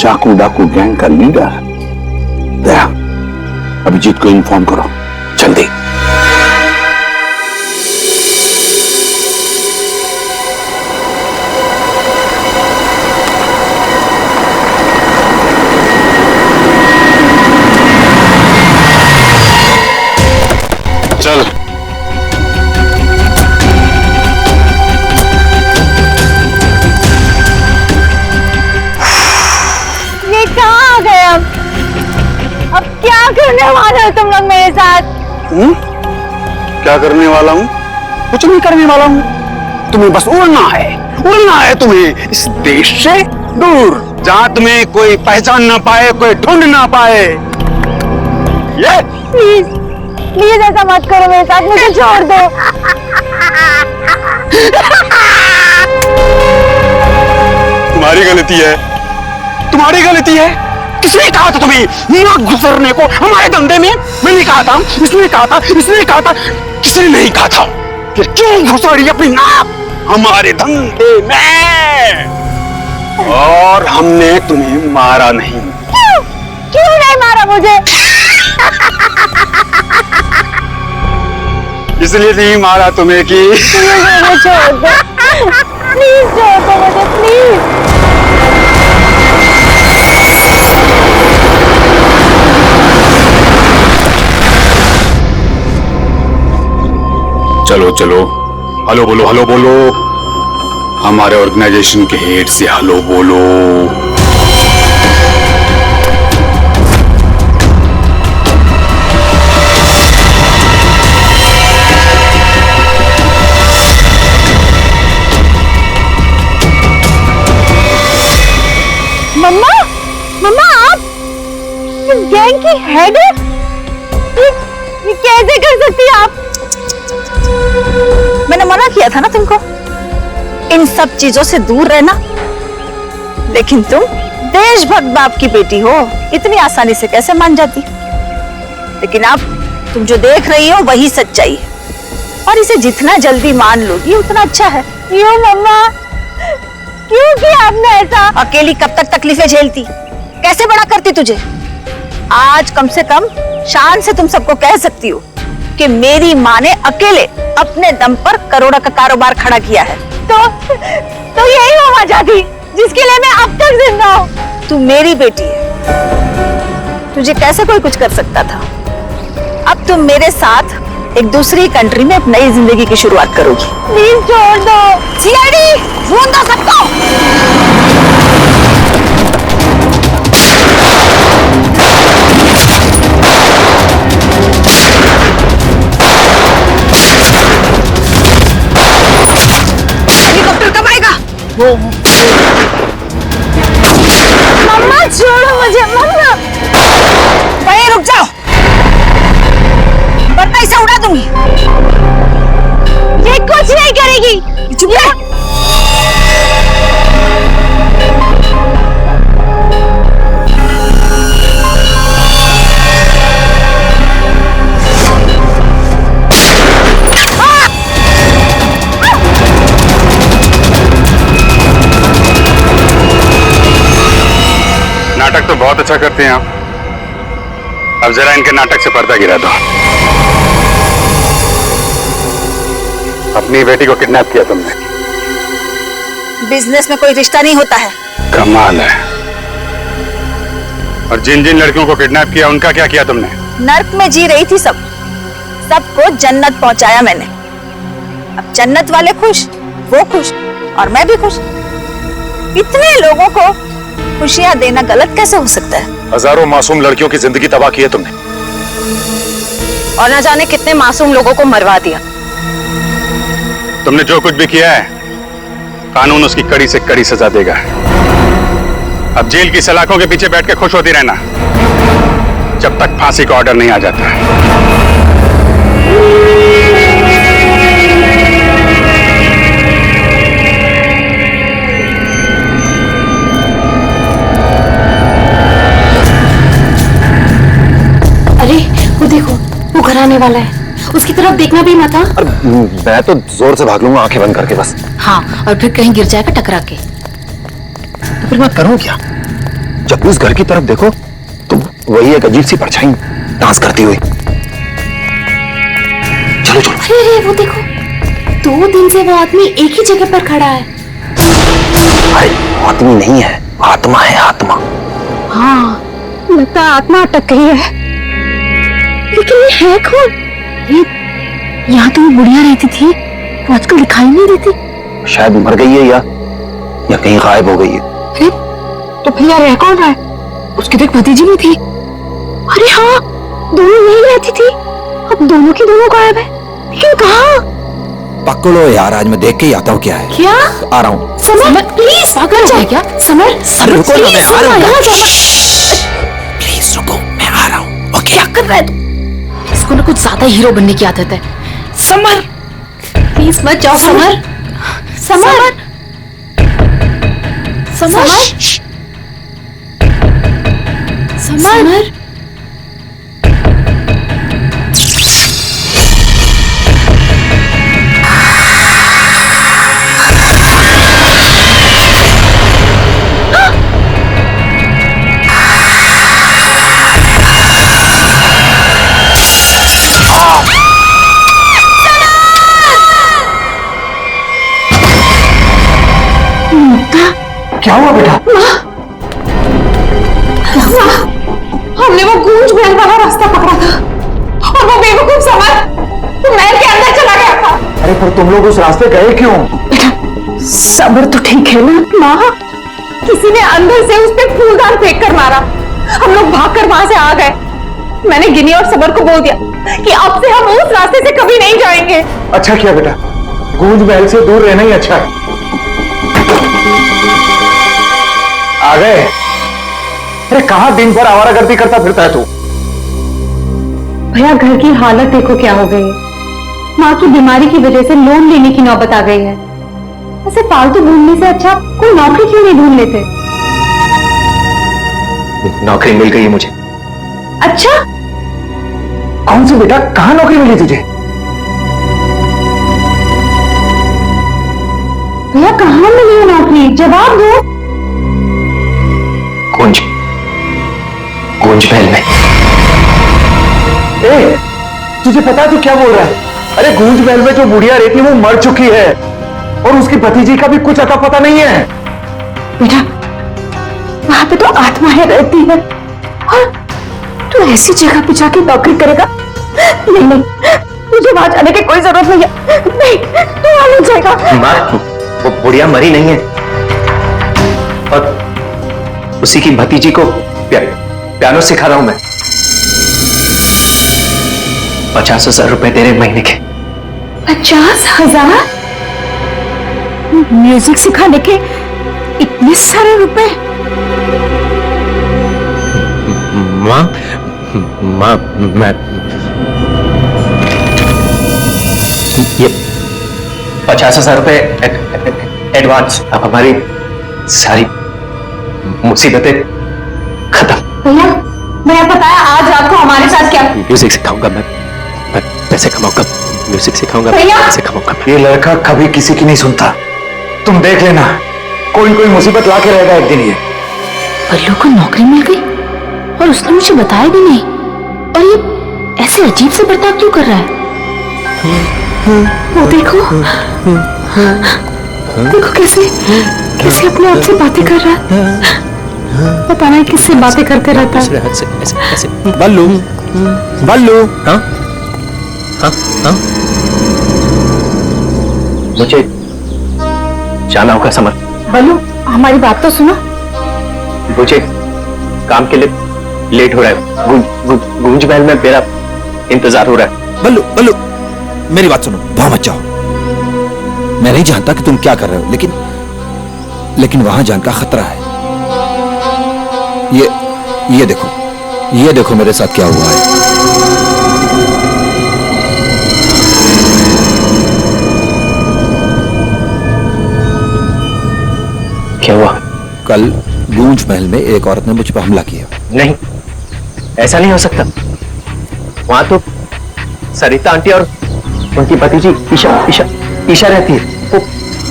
चाकू डाकू गैंग का लीडर। दया, अभिजीत को इन्फॉर्म करो जल्दी। चल ये कहाँ आ गए अब क्या करने वाले हो तुम लोग मेरे साथ? क्या करने वाला हूँ? कुछ नहीं करने वाला हूँ। तुम्हें बस उड़ना है तुम्हें इस देश से दूर, जहाँ तुम्हें कोई पहचान ना पाए, कोई ढूंढ ना पाए। ये प्लीज ऐसा मत करो मेरे साथ, मुझे छोड़ दो। तुम्हारी गलती है। किसने कहा था तुम्हें ना गुजरने को हमारे धंधे में? मैंने कहा था, इसने कहा था, किसने नहीं कहा था? फिर क्यों घुसड़ी अपनी नाक हमारे धंधे में? और हमने तुम्हें मारा नहीं। क्यों नहीं मारा मुझे? इसलिए नहीं मारा तुम्हें कि मुझे छोड़ दो, प्लीज छोड़ दो मुझे, प्लीज। चलो हेलो बोलो। हमारे ऑर्गेनाइजेशन के हेड से हेलो बोलो। मम्मा आप इस गैंग की हेड है? ये कैसे कर सकती है आप? मैंने मना किया था ना तुमको इन सब चीजों से दूर रहना, लेकिन तुम देशभक्त बाप की बेटी हो, इतनी आसानी से कैसे मान जाती? लेकिन अब तुम जो देख रही हो वही सच्चाई है, और इसे जितना जल्दी मान लोगी उतना अच्छा है। क्यों मम्मा, क्यों किया आपने ऐसा? अकेली कब तक तकलीफें झेलती, कैसे बड़ा करती तुझे? आज कम से कम शान से तुम सबको कह सकती हो कि मेरी माँ ने अकेले अपने दम पर करोड़ों का कारोबार खड़ा किया है। तो यही वो वजह थी जिसके लिए मैं अब तक जिंदा हूँ। तू मेरी बेटी है, तुझे कैसे कोई कुछ कर सकता था? अब तुम मेरे साथ एक दूसरी कंट्री में एक नई जिंदगी की शुरुआत करोगी। प्लीज छोड़ दो। सीआईडी ढूंढ दो सबको। मम्मा छोड़ो मुझे, मम्मा। वहीं रुक जाओ, वरना इसे उड़ा दूंगी। ये कुछ नहीं करेगी। चुप रह। नाटक तो बहुत अच्छा करते हैं आप, अब जरा इनके नाटक से पर्दा गिरा दो। अपनी बेटी को किडनैप किया तुमने। बिजनेस में कोई रिश्ता नहीं होता है। कमाल है। और जिन जिन लड़कियों को किडनैप किया उनका क्या किया तुमने? नर्क में जी रही थी सबको जन्नत पहुंचाया मैंने। अब जन्नत वाले खुश, वो खुश और मैं भी खुश। इतने लोगों को खुशियां देना गलत कैसे हो सकता है? हजारों मासूम लड़कियों की जिंदगी तबाह की है तुमने, और न जाने कितने मासूम लोगों को मरवा दिया। तुमने जो कुछ भी किया है कानून उसकी कड़ी से कड़ी सजा देगा। अब जेल की सलाखों के पीछे बैठ के खुश होती रहना जब तक फांसी का ऑर्डर नहीं आ जाता। अरे वो देखो, वो घर आने वाला है, उसकी तरफ देखना भी मत। हाँ मैं तो जोर से भाग लूंगा आंखें बंद करके बस। हाँ, और फिर कहीं गिर जाएगा टकरा के। तो फिर मैं करूं क्या? जब भी उस घर की तरफ देखो तो वही एक अजीब सी परछाई डांस करती हुई। चलो चलो। अरे वो देखो, 2 दिन से वो आदमी एक ही जगह पर खड़ा है। अरे आदमी नहीं है, आत्मा है, आत्मा। हाँ, लगता है आत्मा अटक गई है। लेकिन ये है कौन? ये यहाँ तो वो बुढ़िया रहती थी, वो आजकल दिखाई नहीं देती। शायद मर गई है या कहीं गायब हो गई है। अरे तो भैया रह कौन रहा है? उसकी तो एक भतीजी भी थी। अरे हाँ, दोनों यही रहती थी, अब दोनों की दोनों गायब है। लेकिन कहाँ? पकड़ो यार, आज मैं देख के ही आता हूँ क्या है। क्या? आ रहा हूँ। समर प्लीज, पागल जाए क्या? समर रुको ना, मैं आ रहा हूँ। प्लीज रुको, मैं आ रहा हूँ। ओके, क्या कर रहा है तू? इसको ना कुछ ज्यादा हीरो बनने की आदत है। समर प्लीज मत जाओ। Summer summer summer summer. क्या हुआ बेटा? हमने वो गूंज महल वाला रास्ता पकड़ा था और वो बेवकूफ समर तो महल के अंदर चला गया था। अरे पर तुम लोग उस रास्ते गए क्यों? सबर तो ठीक है ना माँ? किसी ने अंदर से उस पे फूलदान फेंक कर मारा, हम लोग भागकर वहां से आ गए। मैंने गिनी और सबर को बोल दिया कि अब से हम उस रास्ते से कभी नहीं जाएंगे। अच्छा किया बेटा, गूंज महल से दूर रहना ही अच्छा है। आ गए? अरे कहाँ दिन भर आवारागर्दी करता फिरता है तू? भैया घर की हालत देखो क्या हो गई है। माँ की बीमारी की वजह से लोन लेने की नौबत आ गई है। ऐसे फालतू घूमने से अच्छा कोई नौकरी क्यों नहीं ढूंढ लेते? नौकरी मिल गई है मुझे। अच्छा? कौन सी बेटा, कहाँ नौकरी मिली तुझे? भैया कहाँ मिली है नौकरी? जवाब दो। गूंज महल में। ए, तुझे पता है तू क्या बोल रहा है? अरे गूंज महल में जो बुढ़िया रहती है वो मर चुकी है और उसकी भतीजी का भी कुछ अता पता नहीं है। बेटा वहां पे तो आत्माएं रहती है और तू ऐसी जगह पे जाके नौकरी करेगा? नहीं नहीं, मुझे वहां जाने की कोई जरूरत नहीं है। नहीं, तू वहां नहीं जाएगा। माँ, वो बुढ़िया मरी नहीं है और उसी की भतीजी को पियानो सिखा रहा हूं मैं। 50,000 रुपए दे रहे महीने के। 50,000? म्यूजिक सिखाने के इतने सारे रुपए? माँ मैं ये 50,000 रुपए एडवांस। अब हमारी सारी मुसीबतें खत्म। भैया मैं बताया आज रात को हमारे साथ क्या? म्यूजिक सिखाऊंगा मैं पैसे कमाऊंगा, म्यूजिक सिखाऊंगा, पैसे कमाऊंगा। ये लड़का कभी किसी की नहीं सुनता, तुम देख लेना कोई कोई मुसीबत ला के रहेगा एक दिन ये। बल्लू को नौकरी मिल गई और उसने मुझे बताया भी नहीं, और ये ऐसे अजीब से बर्ताव क्यों कर रहा है? वो देखो देखो कैसे कैसे अपने आप से बातें कर रहा है। पता नहीं किससे बातें करते रहता है। बल्लू बल्लू। हाँ हाँ हाँ, मुझे जाना होगा समर। बल्लू हमारी बात तो सुनो। मुझे काम के लिए लेट हो रहा है। गूंज महल में मेरा इंतजार हो रहा है। बल्लू बल्लू मेरी बात सुनो, वहां मत जाओ। मैं नहीं जानता कि तुम क्या कर रहे हो, लेकिन वहां जाने का खतरा है। ये देखो मेरे साथ क्या हुआ है। क्या हुआ? कल गूंज महल में एक औरत ने मुझ पर हमला किया। नहीं, ऐसा नहीं हो सकता। वहां तो सरिता आंटी और उनकी भतीजी ईशा रहती है। वो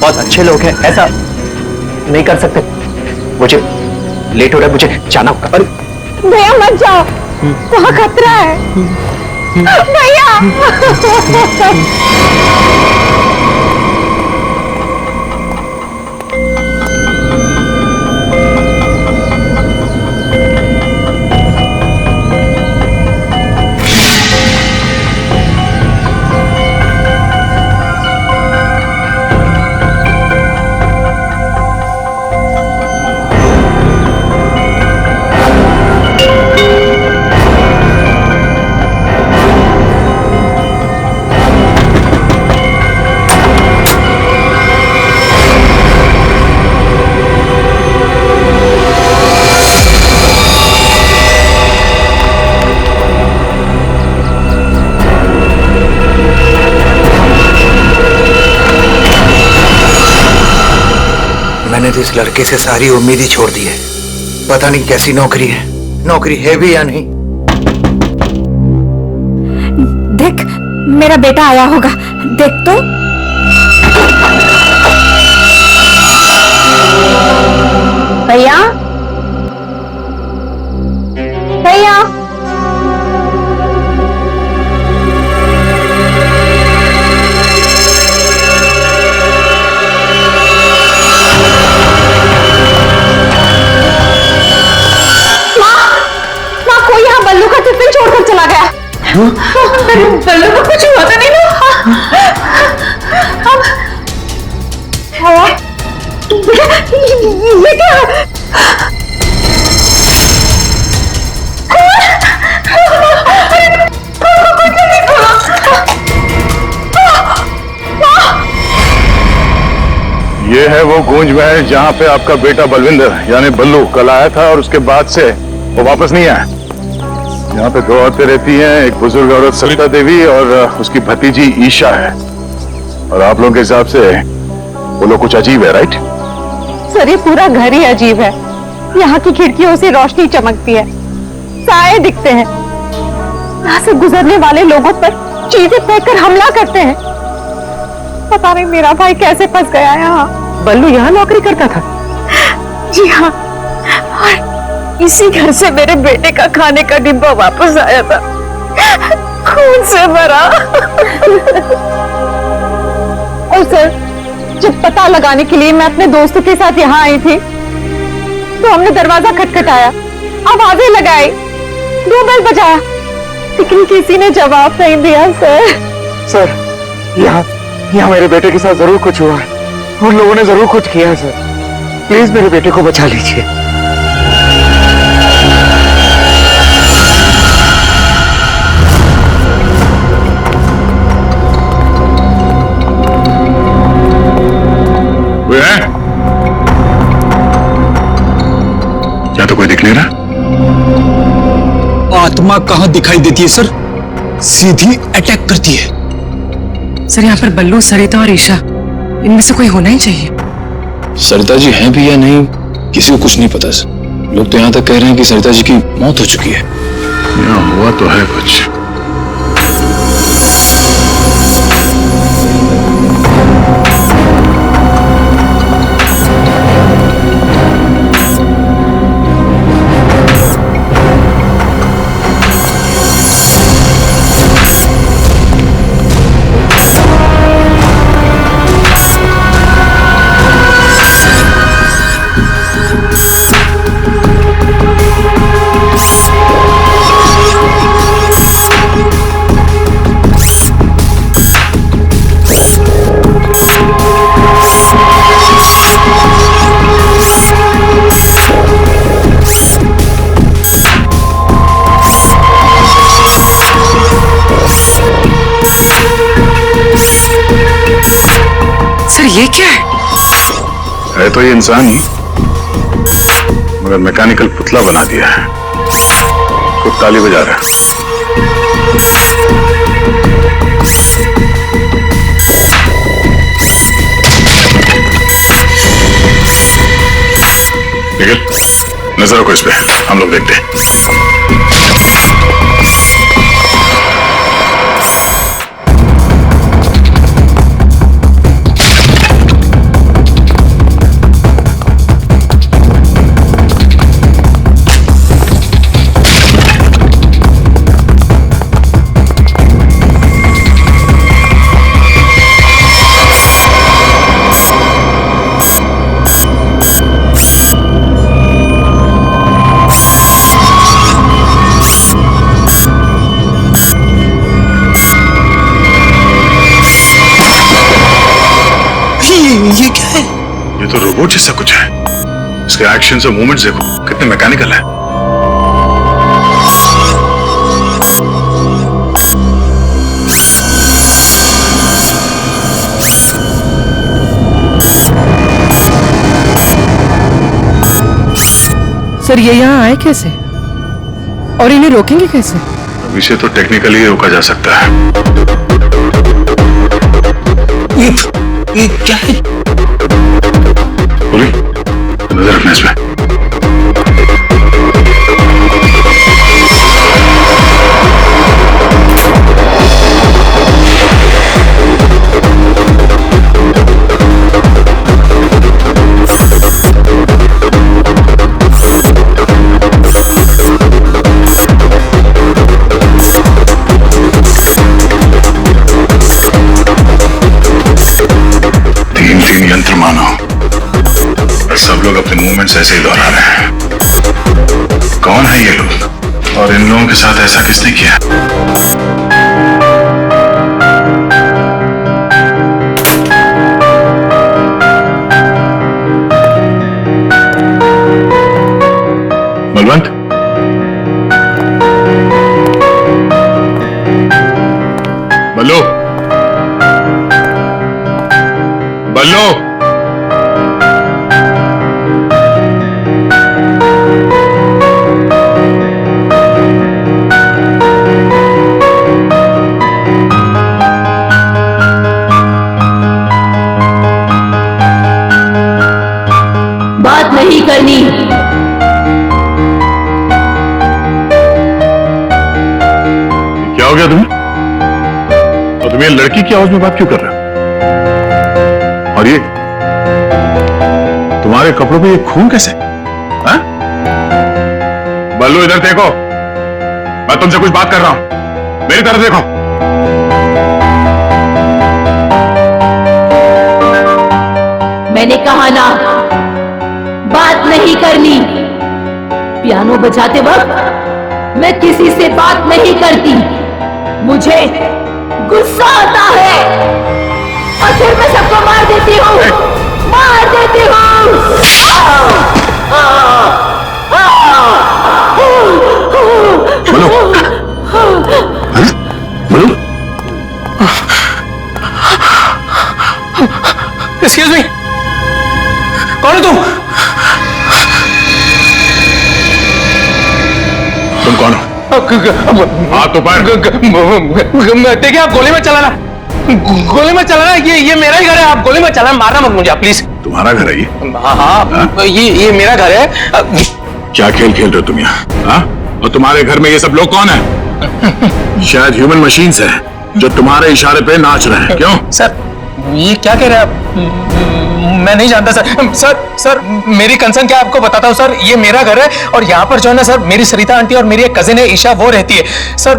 बहुत अच्छे लोग हैं, ऐसा नहीं कर सकते। लेट हो रहा है, मुझे जाना होगा। अरे भैया मत जाओ, वहाँ खतरा है भैया। मैंने तो इस लड़के से सारी उम्मीद ही छोड़ दी है। पता नहीं कैसी नौकरी है, नौकरी है भी या नहीं। देख, मेरा बेटा आया होगा, देख तो। भैया भैया बल्लू का टिफिन छोड़कर चला गया। बल्लू को कुछ हुआ तो नहीं ना? ये क्या? ये है वो गूंज महल जहाँ पे आपका बेटा बलविंदर यानी बल्लू कल आया था और उसके बाद से वो वापस नहीं आया। यहाँ पे दो औरतें रहती हैं, एक बुजुर्ग औरत सरिता देवी और उसकी भतीजी ईशा है। और आप लोगों के हिसाब से वो लोग कुछ अजीब है, राइट? सर ये पूरा घर ही अजीब है। यहाँ की खिड़कियों से रोशनी चमकती है, साए दिखते हैं, यहाँ से गुजरने वाले लोगों पर चीजें फेंककर हमला करते हैं। पता नहीं मेरा भाई कैसे फंस गया यहाँ। बल्लू यहाँ नौकरी करता था? जी हाँ, इसी घर से मेरे बेटे का खाने का डिब्बा वापस आया था, खून से भरा। और सर जब पता लगाने के लिए मैं अपने दोस्तों के साथ यहाँ आई थी तो हमने दरवाजा खटखटाया, आवाजें लगाई, डोरबेल बजाया, लेकिन किसी ने जवाब नहीं दिया। सर यहाँ मेरे बेटे के साथ जरूर कुछ हुआ है, उन लोगों ने जरूर कुछ किया है सर। प्लीज मेरे बेटे को बचा लीजिए। क्या तो कोई दिख नहीं रहा? आत्मा कहां दिखाई देती है सर, सीधी अटैक करती है। सर यहाँ पर बल्लू, सरिता और ईशा, इनमें से कोई होना ही चाहिए। सरिता जी हैं भी या नहीं किसी को कुछ नहीं पता सर। लोग तो यहाँ तक कह रहे हैं कि सरिता जी की मौत हो चुकी है। यहाँ हुआ तो है कुछ। ये क्या है तो ये इंसान ही, मगर मैकेनिकल पुतला बना दिया है। खुद ताली बजा रहा है। ठीक है, नजर रखो इस पे, हम लोग देखते हैं। ये क्या है? ये तो रोबोट जैसा कुछ है। इसके एक्शंस और मूवमेंट्स देखो कितने मैकेनिकल है। सर ये यहाँ आए कैसे और इन्हें रोकेंगे कैसे? अभी से तो टेक्निकली रोका जा सकता है। ये क्या है? बोली नजर रखना इसमें। यंत्र मानो और सब लोग अपने मूवमेंट्स ऐसे ही दोहरा रहे हैं। कौन है ये लोग और इन लोगों के साथ ऐसा किसने किया? बलवंत, बल्लू, बल्लू, बात नहीं करनी। क्या हो गया तुम्हें? और तुम ये लड़की की आवाज में बात क्यों कर रहे हो? और ये तुम्हारे कपड़ों पे ये खून कैसे? हाँ? बल्लू इधर देखो, मैं तुमसे कुछ बात कर रहा हूं, मेरी तरफ देखो। मैंने कहा ना, बात नहीं करनी। पियानो बजाते वक्त मैं किसी से बात नहीं करती। मुझे गुस्सा आता है और फिर मैं सबको मार देती हूँ, मार देती हूँ। बोलो, बोलो। एक्सक्यूज मी, कौन है तुम? तुम कौन हो? हाथ ऊपर। देखिए आप गोली में चलाना, गोली में चलाना। ये मेरा ही घर है, आप गोली में चलाना, मारना मत मुझे प्लीज। तुम्हारा घर है ये? हाँ, ये मेरा घर है। क्या खेल खेल रहे हो तुम यहाँ? हाँ? और तुम्हारे घर में ये सब लोग कौन है? शायद ह्यूमन मशीन्स है जो तुम्हारे इशारे पे नाच रहे हैं। क्यों? सर ये क्या कह रहे हैं आप? मैं नहीं जानता सर। सर मेरी कंसर्न क्या आपको बताता हूँ सर। ये मेरा घर है और यहाँ पर जो है ना सर, मेरी सरिता आंटी और मेरी एक कजिन है ईशा, वो रहती है सर।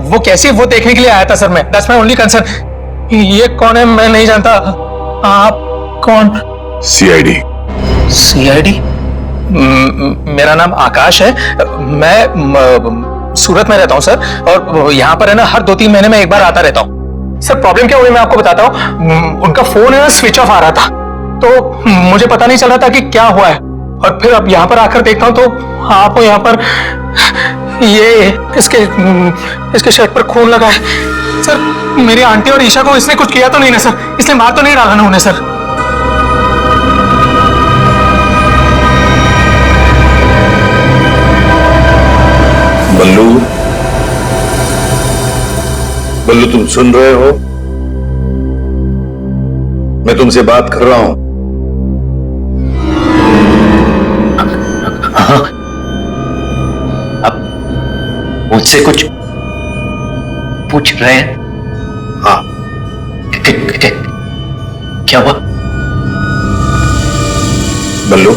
वो कैसी, वो देखने के लिए आया था सर मैं। That's my only concern. ये कौन है मैं नहीं जानता। आप कौन? सीआईडी। सीआईडी? मेरा नाम आकाश है। मैं सूरत में रहता हूँ सर, और यहाँ पर है ना हर 2-3 महीने में एक बार आता रहता हूँ सर। प्रॉब्लम क्या हुई मैं आपको बताता हूँ। उनका फोन है ना स्विच ऑफ आ रहा था, तो मुझे पता नहीं चल रहा था कि क्या हुआ है। और फिर अब यहाँ पर आकर देखता हूँ तो आपको यहाँ पर ये इसके शर्ट पर खून लगा है सर। मेरी आंटी और ईशा को इसने कुछ किया तो नहीं ना सर? इसने मार तो नहीं डाला ना उन्हें सर? बल्लू, बल्लू तुम सुन रहे हो? मैं तुमसे बात कर रहा हूं। हाँ, अब मुझसे कुछ पूछ रहे हैं? हाँ। क्या हुआ? बल्लू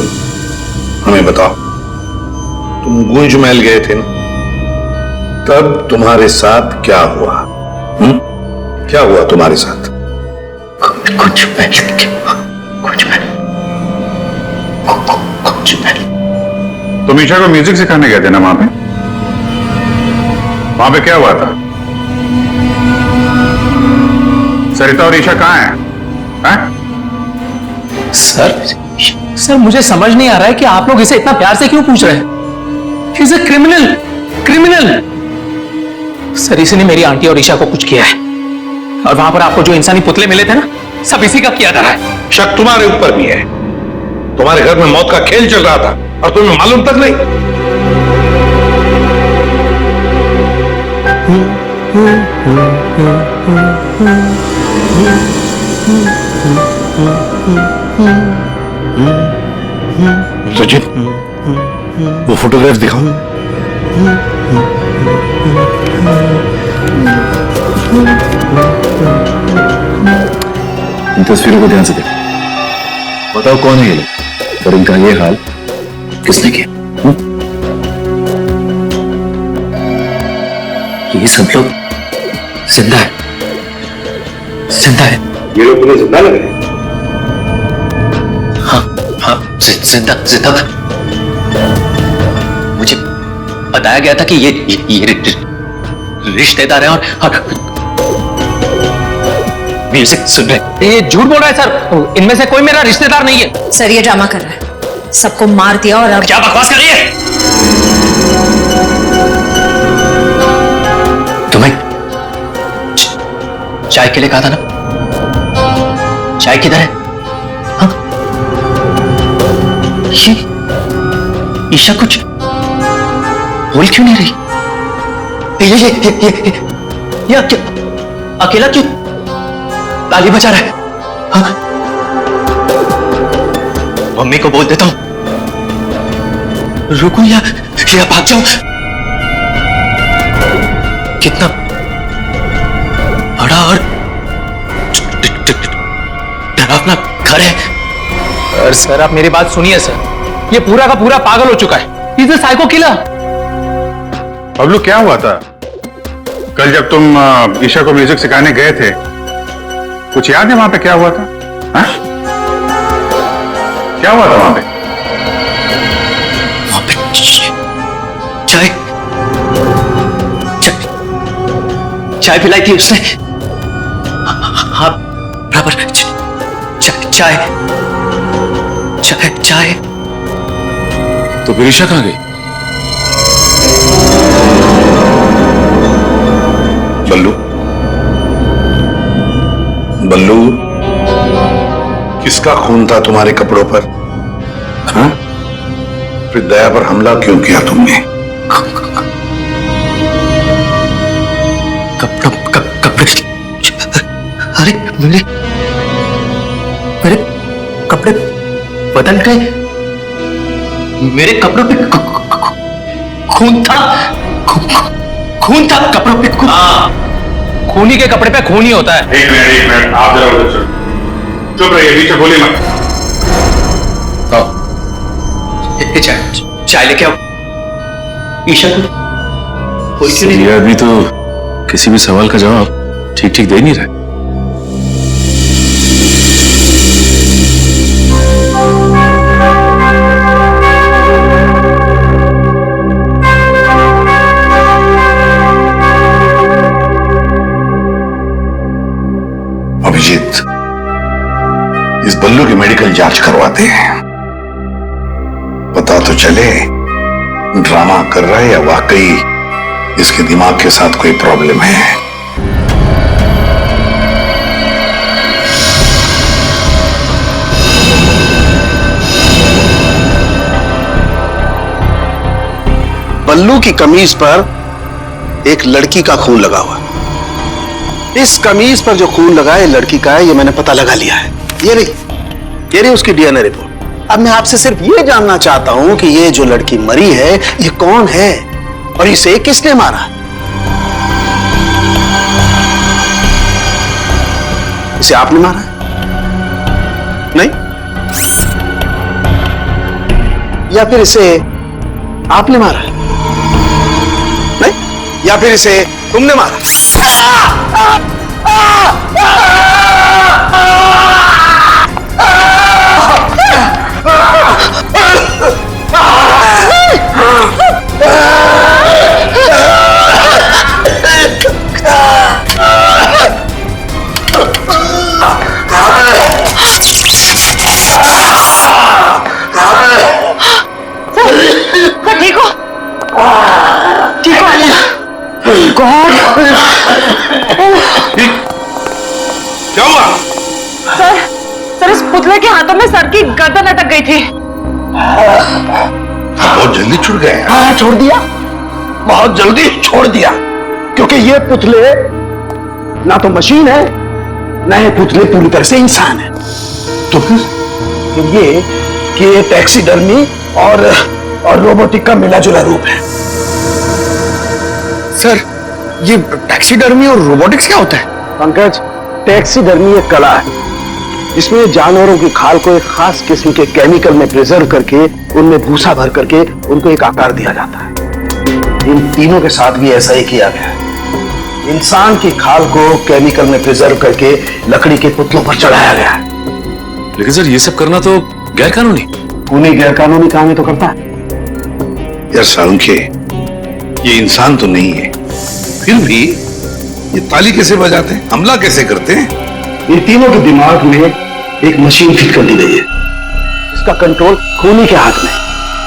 हमें बताओ, तुम गुंज महल गए थे ना, तब तुम्हारे साथ क्या हुआ? क्या हुआ तुम्हारे साथ? कुछ तुम ईशा को म्यूजिक सिखाने गए थे ना वहां पे? वहां पे क्या हुआ था? सरिता और ईशा कहाँ हैं? सर मुझे समझ नहीं आ रहा है कि आप लोग इसे इतना प्यार से क्यों पूछ रहे हैं। He is a criminal। Sir इसी ने मेरी आंटी और ईशा को कुछ किया है, और वहां पर आपको जो इंसानी पुतले मिले थे ना, सब इसी का किया जा रहा है। शक तुम्हारे ऊपर भी है। तुम्हारे घर में मौत का खेल चल रहा था और तुम्हें मालूम तक नहीं। सचिन, वो फोटोग्राफ दिखाओ। इन तस्वीरों को ध्यान से देखो, बताओ कौन है ये लोग और इनका ये हाल किसने किया? ये सब लोग जिंदा है, जिंदा है। ये लोग तुम्हें जिंदा लग रहे हैं? हाँ, जिंदा जिंदा। मुझे बताया गया था कि ये रिश्तेदार हैं और म्यूजिक सुन रहे। ये झूठ बोल रहा है सर, इनमें से कोई मेरा रिश्तेदार नहीं है। सर ये ड्रामा कर रहा है, सबको मार दिया और अब क्या बकवास कर रही है? तुम्हें चाय के लिए कहा था ना, चाय किधर है? हाँ? ये ईशा कुछ बोल क्यों नहीं रही? ये अकेला क्यों ताली बजा रहा है? हाँ? मम्मी को बोल देता हूं, रुकूं या भाग जाऊं? कितना बड़ा और डरावना घर है। सर आप मेरी बात सुनिए सर, ये पूरा का पूरा पागल हो चुका है। He's a psycho killer। Bablu क्या हुआ था कल जब तुम ईशा को म्यूजिक सिखाने गए थे? कुछ याद है वहां पे क्या हुआ था? हा? क्या हुआ था वहां पे? चाय चाय पिलाई थी उसने। हाँ बराबर। चाय चाय चाय। तो फिर ईशा कहां गई? बल्लू, बल्लू, किसका खून था तुम्हारे कपड़ों पर? हाँ? फिर दया पर हमला क्यों किया तुमने? कपड़े अरे मेरे कपड़े बदल गए। मेरे कपड़ों पे खून था, खून था कपड़ों पे। खूनी के कपड़े पे खून ही होता है। एक मिनट आप जरा उधर चलो। चुप रहिए, बीच में बोलिए मत। चाय लेके आओ। ईशा को ये आदमी तो किसी भी सवाल का जवाब ठीक ठीक दे नहीं रहा। अभिजीत, इस बल्लू की मेडिकल जांच करवाते हैं, पता तो चले ड्रामा कर रहा है या वाकई इसके दिमाग के साथ कोई प्रॉब्लम है। बल्लू की कमीज पर एक लड़की का खून लगा हुआ। इस कमीज पर जो खून लगा है लड़की का है, ये मैंने पता लगा लिया है। ये रही उसकी डीएनए रिपोर्ट। अब मैं आपसे सिर्फ ये जानना चाहता हूं कि ये जो लड़की मरी है ये कौन है और इसे किसने मारा? इसे आपने मारा है? नहीं? या फिर इसे आपने मारा है? नहीं? या फिर इसे तुमने मारा? दूल्हे के हाथों में सर की गर्दन अटक गई थी। बहुत जल्दी छुड़ गए। हाँ, छोड़ दिया, बहुत जल्दी छोड़ दिया, क्योंकि ये पुतले ना तो मशीन है, ना ये पुतले पूरी तरह से इंसान है। तो फिर ये कि ये टैक्सीडर्मी और रोबोटिक का मिला जुला रूप है। सर, ये टैक्सीडर्मी और रोबोटिक्स क्या होता है? पंकज, टैक्सीडर्मी एक कला है जिसमें जानवरों की खाल को एक खास किस्म के केमिकल में प्रिजर्व करके उनमें भूसा भर करके उनको एक आकार दिया जाता है। इन तीनों के साथ भी ऐसा ही किया गया है। इंसान की खाल को केमिकल में प्रिजर्व करके लकड़ी के पुतलों पर चढ़ाया गया है। लेकिन सर, ये सब करना तो गैर कानूनी। उन्हें गैर कानूनी काम ही तो करता है। यार सालुंखे, ये इंसान तो नहीं है, फिर भी ये ताली कैसे बजाते हैं, हमला कैसे करते हैं? इन तीनों के दिमाग में एक मशीन फिट कर दी गई है। इसका कंट्रोल खूनी के हाथ में,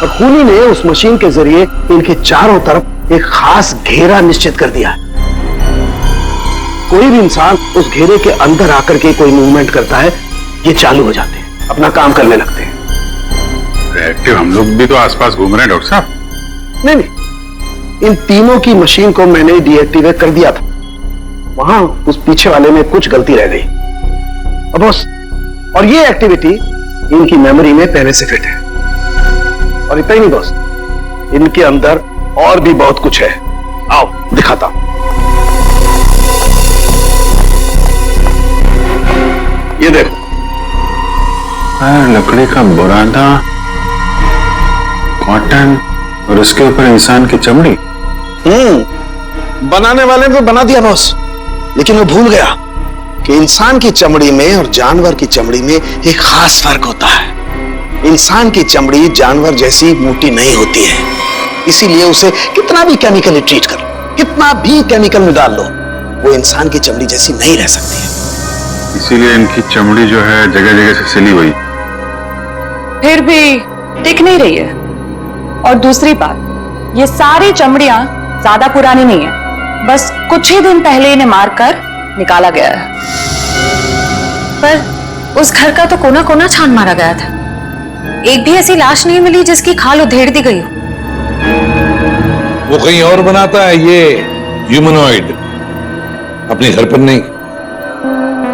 और खूनी ने उस मशीन के जरिए इनके चारों तरफ एक खास घेरा निश्चित कर दिया। कोई भी इंसान उस घेरे के अंदर आकर के कोई मूवमेंट करता है, ये चालू हो जाते हैं, अपना काम करने लगते हैं। एक्टिव हम लोग भी तो आसपास घूम रहे हैं डॉक्टर साहब। नहीं, इन तीनों की मशीन को मैंने डीएक्टिवेट कर दिया था। वहां उस पीछे वाले में कुछ गलती रह गई। अब बस, और ये एक्टिविटी इनकी मेमोरी में पहले से फिट है। और इतना ही नहीं बॉस, इनके अंदर और भी बहुत कुछ है। आओ दिखाता हूं। ये देखो, लकड़ी का बुरादा, कॉटन, और उसके ऊपर इंसान की चमड़ी। बनाने वाले ने तो बना दिया बॉस, लेकिन वो भूल गया कि इंसान की चमड़ी में और जानवर की चमड़ी में एक खास फर्क होता है। इंसान की चमड़ी जानवर जैसी मोटी नहीं होती है, इसीलिए उसे कितना भी केमिकली ट्रीट कर लो, कितना भी केमिकल में डाल लो, वो इंसान की चमड़ी जैसी नहीं रह सकती है। इसीलिए इनकी चमड़ी जो है जगह जगह से सिली हुई। फिर भी दिख नहीं रही है। और दूसरी बात, ये सारी चमड़ियां ज्यादा पुरानी नहीं है, बस कुछ ही दिन पहले इन्हें मारकर निकाला गया है। पर उस घर का तो कोना कोना छान मारा गया था। एक भी ऐसी लाश नहीं मिली जिसकी खाल उधेड़ दी गई हो। वो कहीं और बनाता है ये ह्यूमनॉइड, अपने घर पर नहीं।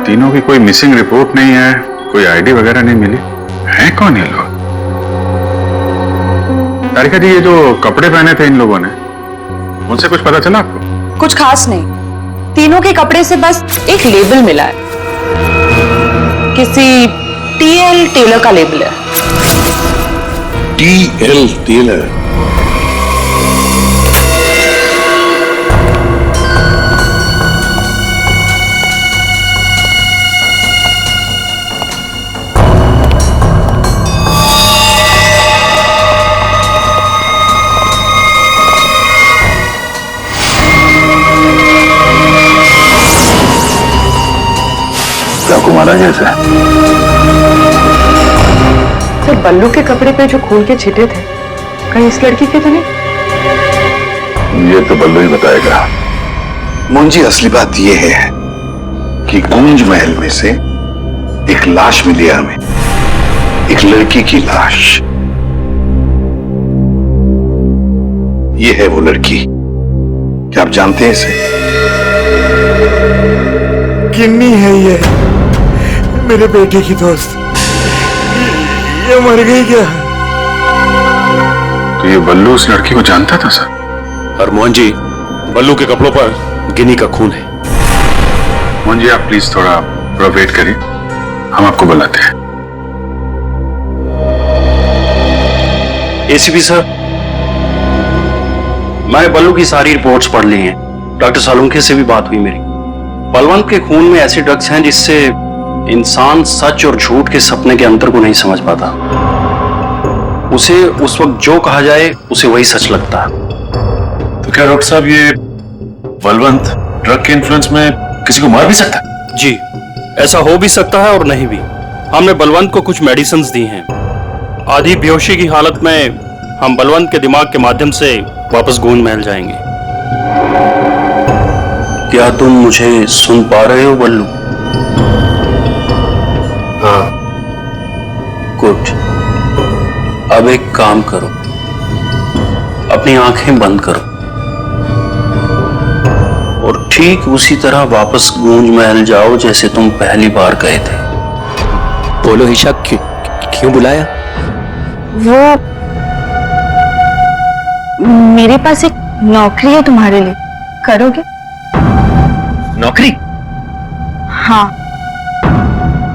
तीनों की कोई मिसिंग रिपोर्ट नहीं है, कोई आईडी वगैरह नहीं मिली। है कौन ये लोग? तारिका जी, ये जो कपड़े पहने थे इन लोगों ने, उनसे कुछ पता चला आपको? कुछ खास नहीं, तीनों के कपड़े से बस एक लेबल मिला है, किसी टीएल टेलर का लेबल है। TL Taylor? मारा जैसा। तो बल्लू के कपड़े पे जो खून के छिटे थे, कहीं इस लड़की के तो नहीं? ये तो बल्लू ही बताएगा। मुंजी, असली बात यह है कि गूंज महल में से एक लाश मिली हमें, एक लड़की की लाश। ये है वो लड़की। क्या आप जानते हैं इसे? किन्नी है ये, मेरे बेटे की दोस्त। ये मर गई क्या? तो ये बल्लू उस लड़की को जानता था सर? और मोहन जी, बल्लू के कपड़ों पर गिनी का खून है। मोहन जी, आप प्लीज थोड़ा वेट करिए, हम आपको बुलाते हैं। एसीपी सर, मैंने बल्लू की सारी रिपोर्ट्स पढ़ ली हैं। डॉक्टर सालुंखे से भी बात हुई मेरी। बलवंत के खून में ऐसे ड्रग्स हैं जिससे इंसान सच और झूठ के सपने के अंतर को नहीं समझ पाता। उसे उस वक्त जो कहा जाए उसे वही सच लगता है। तो क्या डॉक्टर साहब, ये बलवंत ड्रग के इन्फ्लुएंस में किसी को मार भी सकता है? जी, ऐसा हो भी सकता है और नहीं भी। हमने बलवंत को कुछ मेडिसिन्स दी हैं। आधी बेहोशी की हालत में हम बलवंत के दिमाग के माध्यम से वापस गूंज महल जाएंगे। क्या तुम मुझे सुन पा रहे हो बल्लू? हाँ, गुड। अब एक काम करो, अपनी आंखें बंद करो और ठीक उसी तरह वापस गूंज महल जाओ जैसे तुम पहली बार गए थे। बोलो ईशा, क्यों बुलाया? वो मेरे पास एक नौकरी है तुम्हारे लिए, करोगे? नौकरी? हाँ,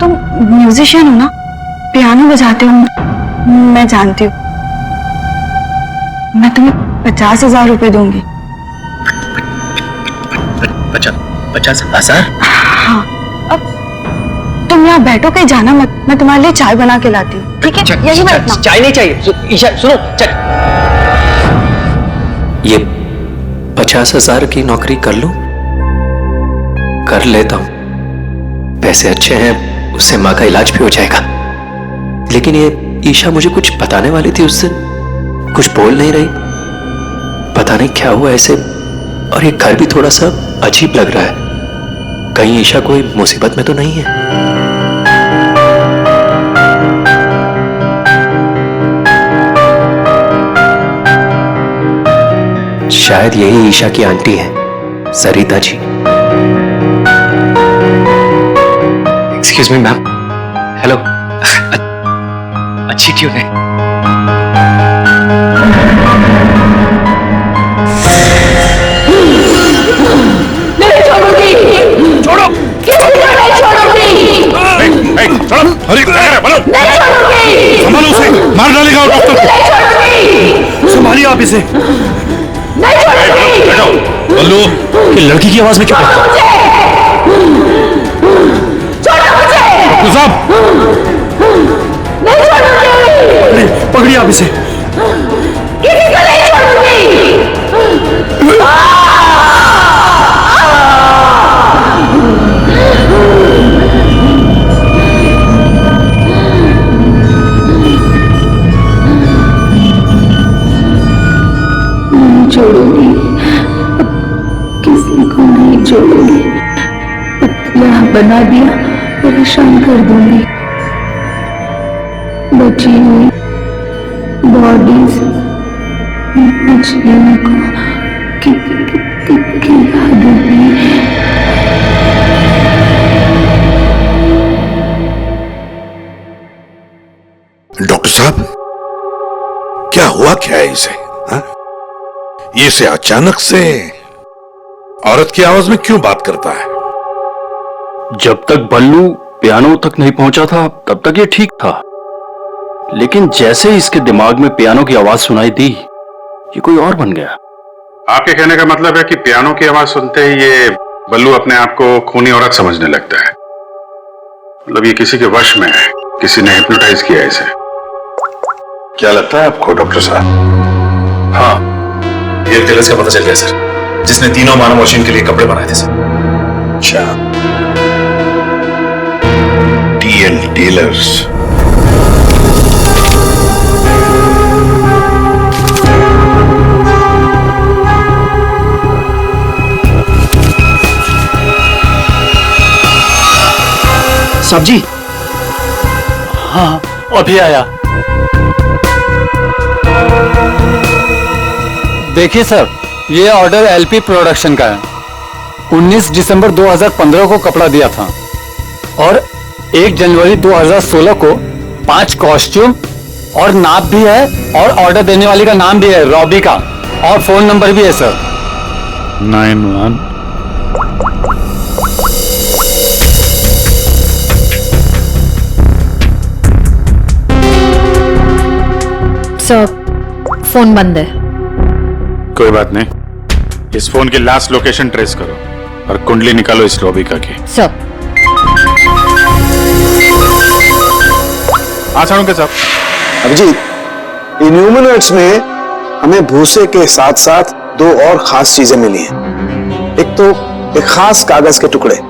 तुम म्यूजिशियन हो ना, पियानो बजाते हो, मैं जानती हूँ। मैं तुम्हें 50,000 रुपए दूंगी। 50,000? हाँ, अब तुम यहाँ बैठो, कहीं जाना मत, मैं तुम्हारे लिए चाय बना के लाती हूँ, ठीक है? यही बैठना। चाय नहीं चाहिए ईशा, सुनो, ये 50,000 की नौकरी कर लूं? कर लेता हूं, पैसे अच्छे हैं, उससे माँ का इलाज भी हो जाएगा। लेकिन ये ईशा मुझे कुछ बताने वाली थी, उससे कुछ बोल नहीं रही, पता नहीं क्या हुआ ऐसे। और ये घर भी थोड़ा सा अजीब लग रहा है, कहीं ईशा कोई मुसीबत में तो नहीं है? शायद यही ईशा की आंटी है, Sarita ji. Excuse me ma'am. Hello. अच्छी क्यों है? नहीं छोड़ूंगी। छोड़ो। किसी को नहीं छोड़ूंगी। चलो, हरी बोलो। नहीं छोड़ूंगी। संभालो उसे, मार डालेगा डॉक्टर। नहीं छोड़ूंगी। संभालिए आप इसे। नहीं छोड़ूंगी। बल्लू, ये लड़की की आवाज में क्यों? छोड़ो मुझे। डॉक्टर साहब, नहीं छोड़ूंगी। पकड़िए आप इसे। किसी को नहीं छोड़ूंगी। नहीं छोड़ूंगी, किसी को नहीं छोड़ूंगी। पतला बना दिया, परेशान कर दूंगी। बची हुई बॉडीज मछलियों को खिला दूंगी। डॉक्टर साहब, क्या हुआ क्या है इसे? हाँ? ये से अचानक से औरत की आवाज में क्यों बात करता है? जब तक बल्लू पियानो तक नहीं पहुंचा था तब तक ये ठीक था, लेकिन जैसे ही इसके दिमाग में पियानो की आवाज सुनाई दी, ये कोई और बन गया। आपके कहने का मतलब है कि पियानो की आवाज सुनते ही ये बल्लू अपने आप को खूनी औरत समझने लगता है। मतलब ये किसी के वश में है, किसी ने हिप्नोटाइज किया है इसे। क्या लगता है आपको डॉक्टर साहब? हाँ, ये टेलर्स का पता चल गया सर, जिसने तीनों मानव मशीन के लिए कपड़े बनाए थे सर। अच्छा, टीएल टेलर्स। सब्जी? हाँ, अभी आया। देखिए सर, ये ऑर्डर एलपी प्रोडक्शन का है। 19 दिसंबर 2015 को कपड़ा दिया था और 1 जनवरी 2016 को 5 कॉस्ट्यूम और नाप भी है, और ऑर्डर देने वाली का नाम भी है, रॉबी का, और फोन नंबर भी है सर। 91 सर, फोन बंद है। कोई बात नहीं, इस फोन की लास्ट लोकेशन ट्रेस करो और कुंडली निकालो इस रॉबिका की। सर। हाँ सारुण साहब। अभिजीत, इन्यूमिनेट्स में हमें भूसे के साथ साथ 2 और खास चीजें मिली हैं। एक तो एक खास कागज के टुकड़े,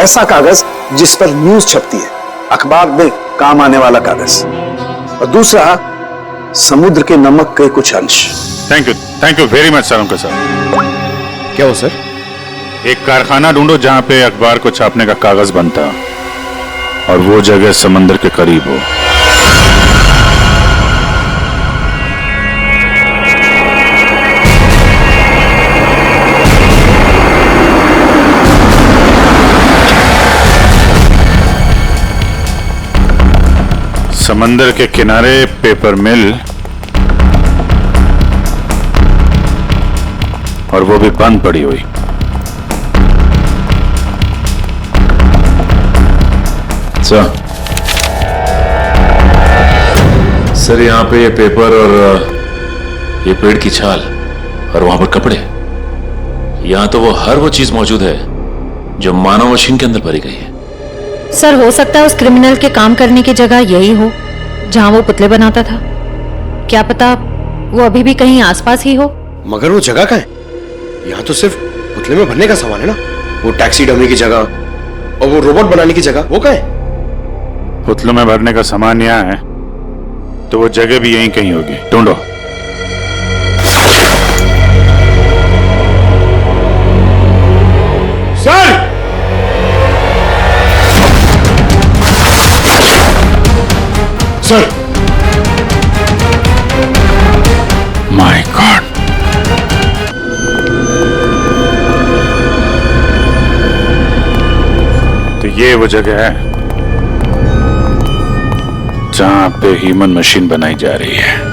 ऐसा कागज जिस पर न्यूज छपती है, अखबार में काम आने वाला कागज, और दूसरा समुद्र के नमक के कुछ अंश। थैंक यू वेरी मच सारुण साहब। क्या हो सर? एक कारखाना ढूंढो जहां पे अखबार को छापने का कागज बनता और वो जगह समंदर के करीब हो। समंदर के किनारे पेपर मिल, और वो भी बंद पड़ी हुई। सर यहाँ पे ये पेपर और ये पेड़ की छाल और वहां पर कपड़े, यहाँ तो हर वो चीज मौजूद है जो मानव मशीन के अंदर भरी गई है। सर हो सकता है उस क्रिमिनल के काम करने की जगह यही हो जहां वो पुतले बनाता था। क्या पता वो अभी भी कहीं आसपास ही हो। मगर वो जगह कहाँ है? यहाँ तो सिर्फ पुतले में भरने का सामान है ना। वो टैक्सी डमी की जगह और वो रोबोट बनाने की जगह वो कहाँ है? पुतलों में भरने का सामान यहाँ है तो वो जगह भी यहीं कहीं होगी। ढूंढो। सर! सर! माय गॉड, तो ये वो जगह है जहां पे ह्यूमन मशीन बनाई जा रही है।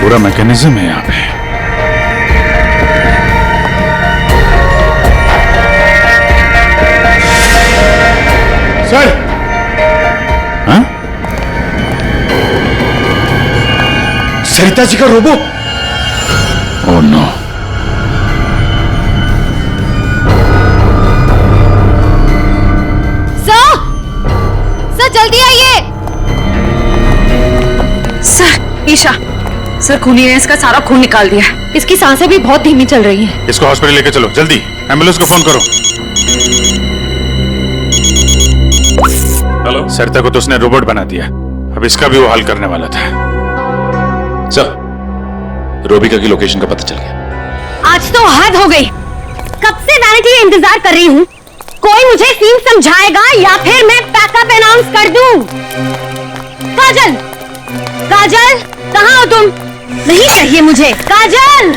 पूरा मैकेनिज्म है यहाँ पे। सर! हाँ? सरिता जी का रोबो। Oh no. सर जल्दी आइए। सर ईशा, सर खूनी ने इसका सारा खून निकाल दिया। इसकी सांसें भी बहुत धीमी चल रही हैं। इसको हॉस्पिटल लेके चलो जल्दी। एम्बुलेंस को फोन करो। हेलो। सरिता को तो उसने रोबोट बना दिया, अब इसका भी वो हल करने वाला था। सर रोबिका की लोकेशन का पता चल गया। आज तो हद हो गई। कब से मैं के लिए इंतजार कर रही हूँ। कोई मुझे सीन समझाएगा या फिर मैं पैकअप अनाउंस कर दूं। काजल, काजल कहाँ हो तुम? नहीं चाहिए मुझे। काजल!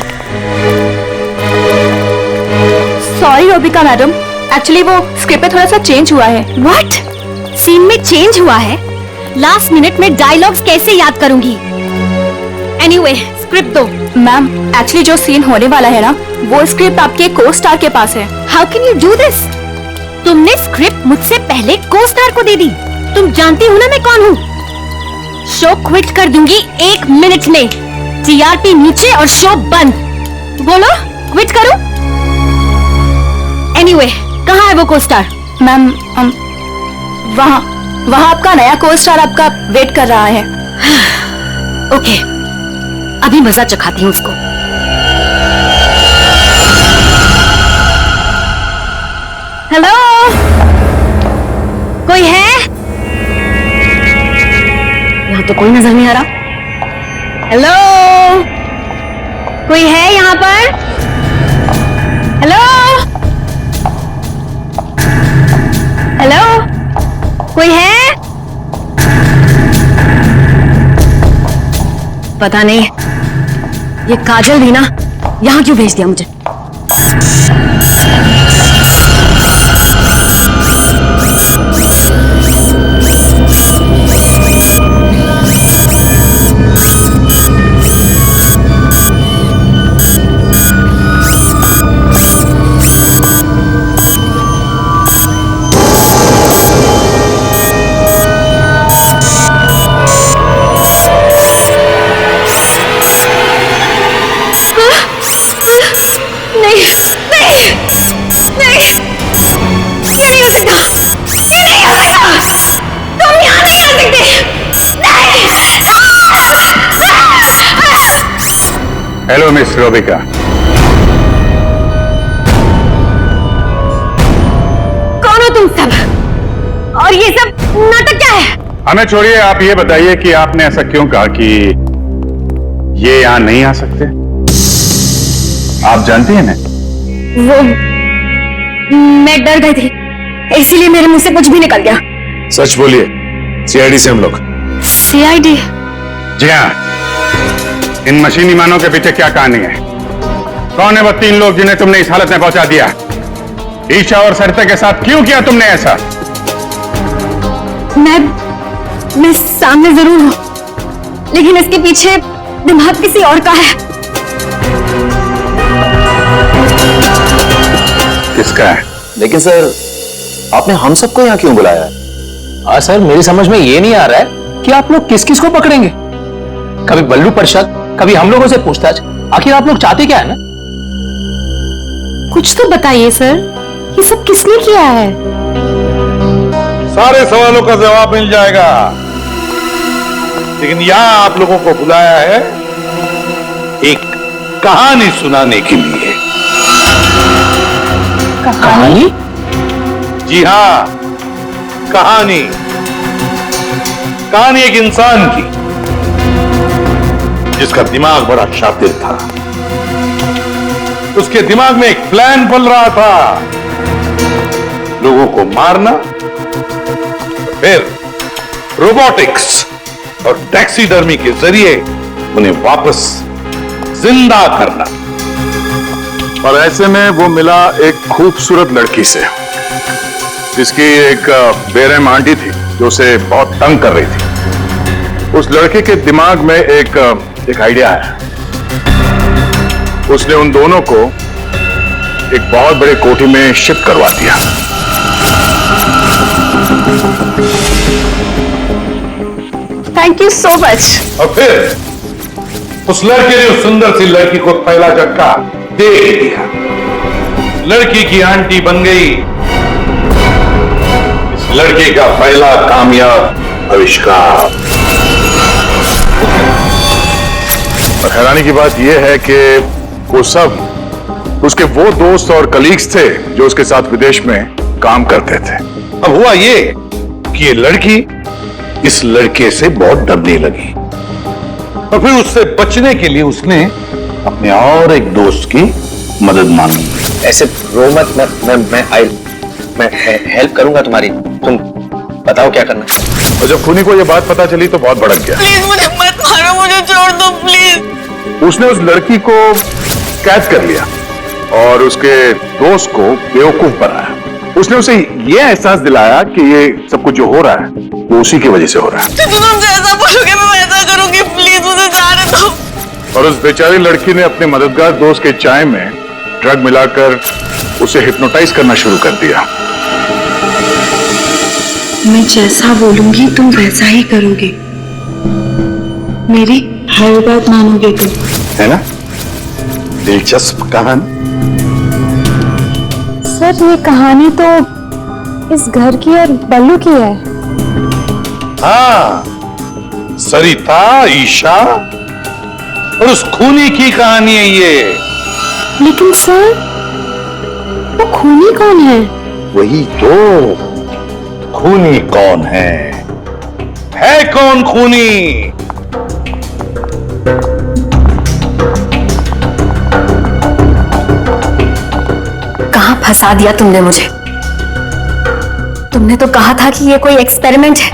सॉरी रोबिका मैडम, एक्चुअली वो स्क्रिप्ट में थोड़ा सा चेंज हुआ है। व्हाट? सीन में चेंज हुआ है? लास्ट मिनट में डायलॉग्स कैसे याद करूंगी? एनीवे, स्क्रिप्ट दो। मैम एक्चुअली जो सीन होने वाला है ना, वो स्क्रिप्ट आपके को स्टार के पास है। How can you do this? तुमने स्क्रिप्ट मुझसे पहले को स्टार को दे दी। तुम जानती हो ना मैं कौन हूँ। शो क्विट कर दूंगी 1 मिनट में। टीआरपी नीचे और शो बंद। बोलो क्विट करो। एनीवे, कहाँ है वो को स्टार? मैम वहाँ आपका नया को स्टार आपका वेट कर रहा है। ओके, अभी मजा चखाती हूँ उसको। हेलो, कोई है? यहाँ तो कोई नजर नहीं आ रहा। हेलो, कोई है यहाँ पर? हेलो, हेलो, कोई है? पता नहीं ये काजल भी ना यहाँ क्यों भेज दिया मुझे। Hello miss Robika. कौन हो तुम सब? और ये सब नाटक क्या है? हमें छोड़िए, आप ये बताइए कि आपने ऐसा क्यों कहा कि ये यहां नहीं आ सकते? आप जानती हैं ना? मैं डर गई थी, इसीलिए मेरे मुंह से कुछ भी निकल गया। सच बोलिए, सीआईडी से हम लोग। सीआईडी? जी हाँ, इन मशीनी मानव के पीछे क्या कहानी है? कौन है वो 3 लोग जिन्हें तुमने इस हालत में पहुंचा दिया? ईशा और सरिता के साथ क्यों किया तुमने ऐसा? मैं सामने जरूर हूं, लेकिन इसके पीछे दिमाग किसी और का है। किसका है? लेकिन सर, आपने हम सबको यहाँ क्यों बुलाया है? हाँ सर, मेरी समझ में ये नहीं आ रहा है कि आप लोग किस किस को पकड़ेंगे। कभी बल्लू प्रसाद, कभी हम लोगों से पूछताछ। आखिर आप लोग चाहते क्या है ना? कुछ तो बताइए सर, ये सब किसने किया है? सारे सवालों का जवाब मिल जाएगा, लेकिन यहां आप लोगों को बुलाया है एक कहानी सुनाने के लिए। कहानी? जी हां, कहानी एक इंसान की, जिसका दिमाग बड़ा शातिर था। उसके दिमाग में एक प्लान पल रहा था, लोगों को मारना, फिर रोबोटिक्स और टैक्सीडर्मी के जरिए उन्हें वापस जिंदा करना। और ऐसे में वो मिला एक खूबसूरत लड़की से, जिसकी एक बेरहम आंटी थी जो उसे बहुत तंग कर रही थी। उस लड़के के दिमाग में एक आइडिया आया। उसने उन दोनों को एक बहुत बड़े कोठी में शिफ्ट करवा दिया। Thank you so much. और फिर उस लड़के ने उस सुंदर सी लड़की को पहला झटका दे दिया। लड़की की आंटी बन गई इस लड़के का पहला कामयाब आविष्कार। और हैरानी की बात यह है कि वो सब उसके वो दोस्त और कलीग्स थे जो उसके साथ विदेश में काम करते थे। अब हुआ ये कि ये लड़की इस लड़के से बहुत डरने लगी, और फिर उससे बचने के लिए उसने अपने और एक दोस्त की मदद मांगी। ऐसे रो मत, मैं हेल्प करूंगा तुम्हारी, तुम बताओ क्या करना है। और जब खूनी को यह बात पता चली तो बहुत भड़क गया। प्लीज मुझे मत मारो, मुझे छोड़ दो प्लीज। उसने उस लड़की को कैद कर लिया और उसके दोस्त को बेवकूफ बनाया। उसने उसे यह एहसास दिलाया कि ये सब कुछ जो हो रहा है वो उसी की वजह से हो रहा है। तो तुम जैसा बोलोगे मैं वैसा करूंगी, प्लीज मुझे जाने दो। और उस बेचारी लड़की ने अपने मददगार दोस्त के चाय में ड्रग मिलाकर उसे हिप्नोटाइज करना शुरू कर दिया। मैं जैसा बोलूंगी तुम वैसा ही करोगे, मेरी हर बात मानोगे तुम, है ना? दिलचस्प कहानी। सर ये कहानी तो इस घर की और बल्लू की है। हाँ, सरिता, ईशा और उस खूनी की कहानी है ये। लेकिन सर वो खूनी कौन है? वही तो, खूनी कौन है कौन खूनी? कहां फंसा दिया तुमने मुझे? तुमने तो कहा था कि ये कोई एक्सपेरिमेंट है,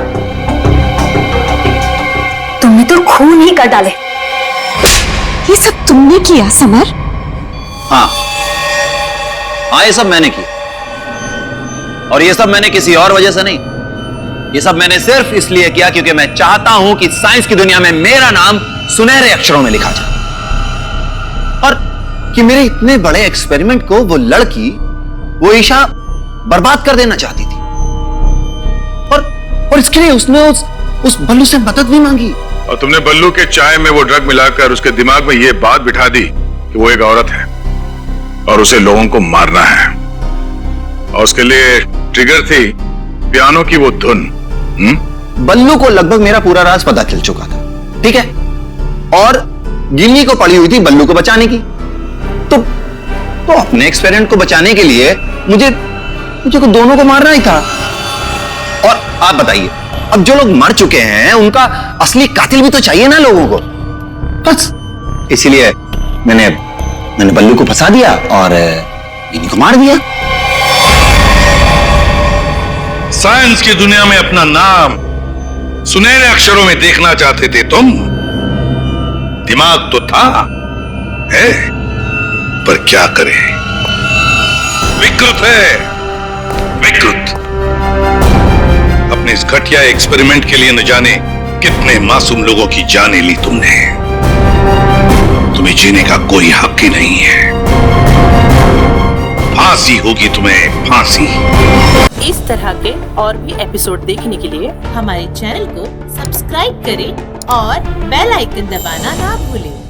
तुमने तो खून ही कर डाले। ये सब तुमने किया समर? हाँ, ये सब मैंने किया, और ये सब मैंने किसी और वजह से नहीं। ये सब मैंने सिर्फ इसलिए किया क्योंकि मैं चाहता हूं कि साइंस की दुनिया में मेरा नाम सुनहरे अक्षरों में लिखा जाए, और कि मेरे इतने बड़े एक्सपेरिमेंट को वो लड़की, वो ईशा बर्बाद कर देना चाहती थी, और इसके लिए उसने उस बल्लू से मदद भी मांगी। और तुमने बल्लू के चाय में वो ड्रग मिलाकर उसके दिमाग में ये बात बिठा दी कि वो एक औरत है और उसे लोगों को मारना है, और उसके लिए ट्रिगर थी पियानो की वो धुन। बल्लू को लगभग मेरा पूरा राज पता चल चुका था, ठीक है, और गिन्नी को पड़ी हुई थी बल्लू को बचाने की। तो अपने एक्सपेरिमेंट को बचाने के लिए मुझे को दोनों को मारना ही था। और आप बताइए, अब जो लोग मर चुके हैं उनका असली कातिल भी तो चाहिए ना लोगों को, बस इसीलिए मैंने बल्लू को फंसा दिया और गिन्नी को मार दिया। साइंस की दुनिया में अपना नाम सुनहरे अक्षरों में देखना चाहते थे तुम। दिमाग तो था, है, पर क्या करें, विकृत है, विकृत। अपने इस घटिया एक्सपेरिमेंट के लिए न जाने कितने मासूम लोगों की जानें ली तुमने। तुम्हें जीने का कोई हक ही नहीं है। फांसी होगी तुम्हें, फांसी। इस तरह के और भी एपिसोड देखने के लिए हमारे चैनल को सब्सक्राइब करें और बेल आइकन दबाना ना भूलें।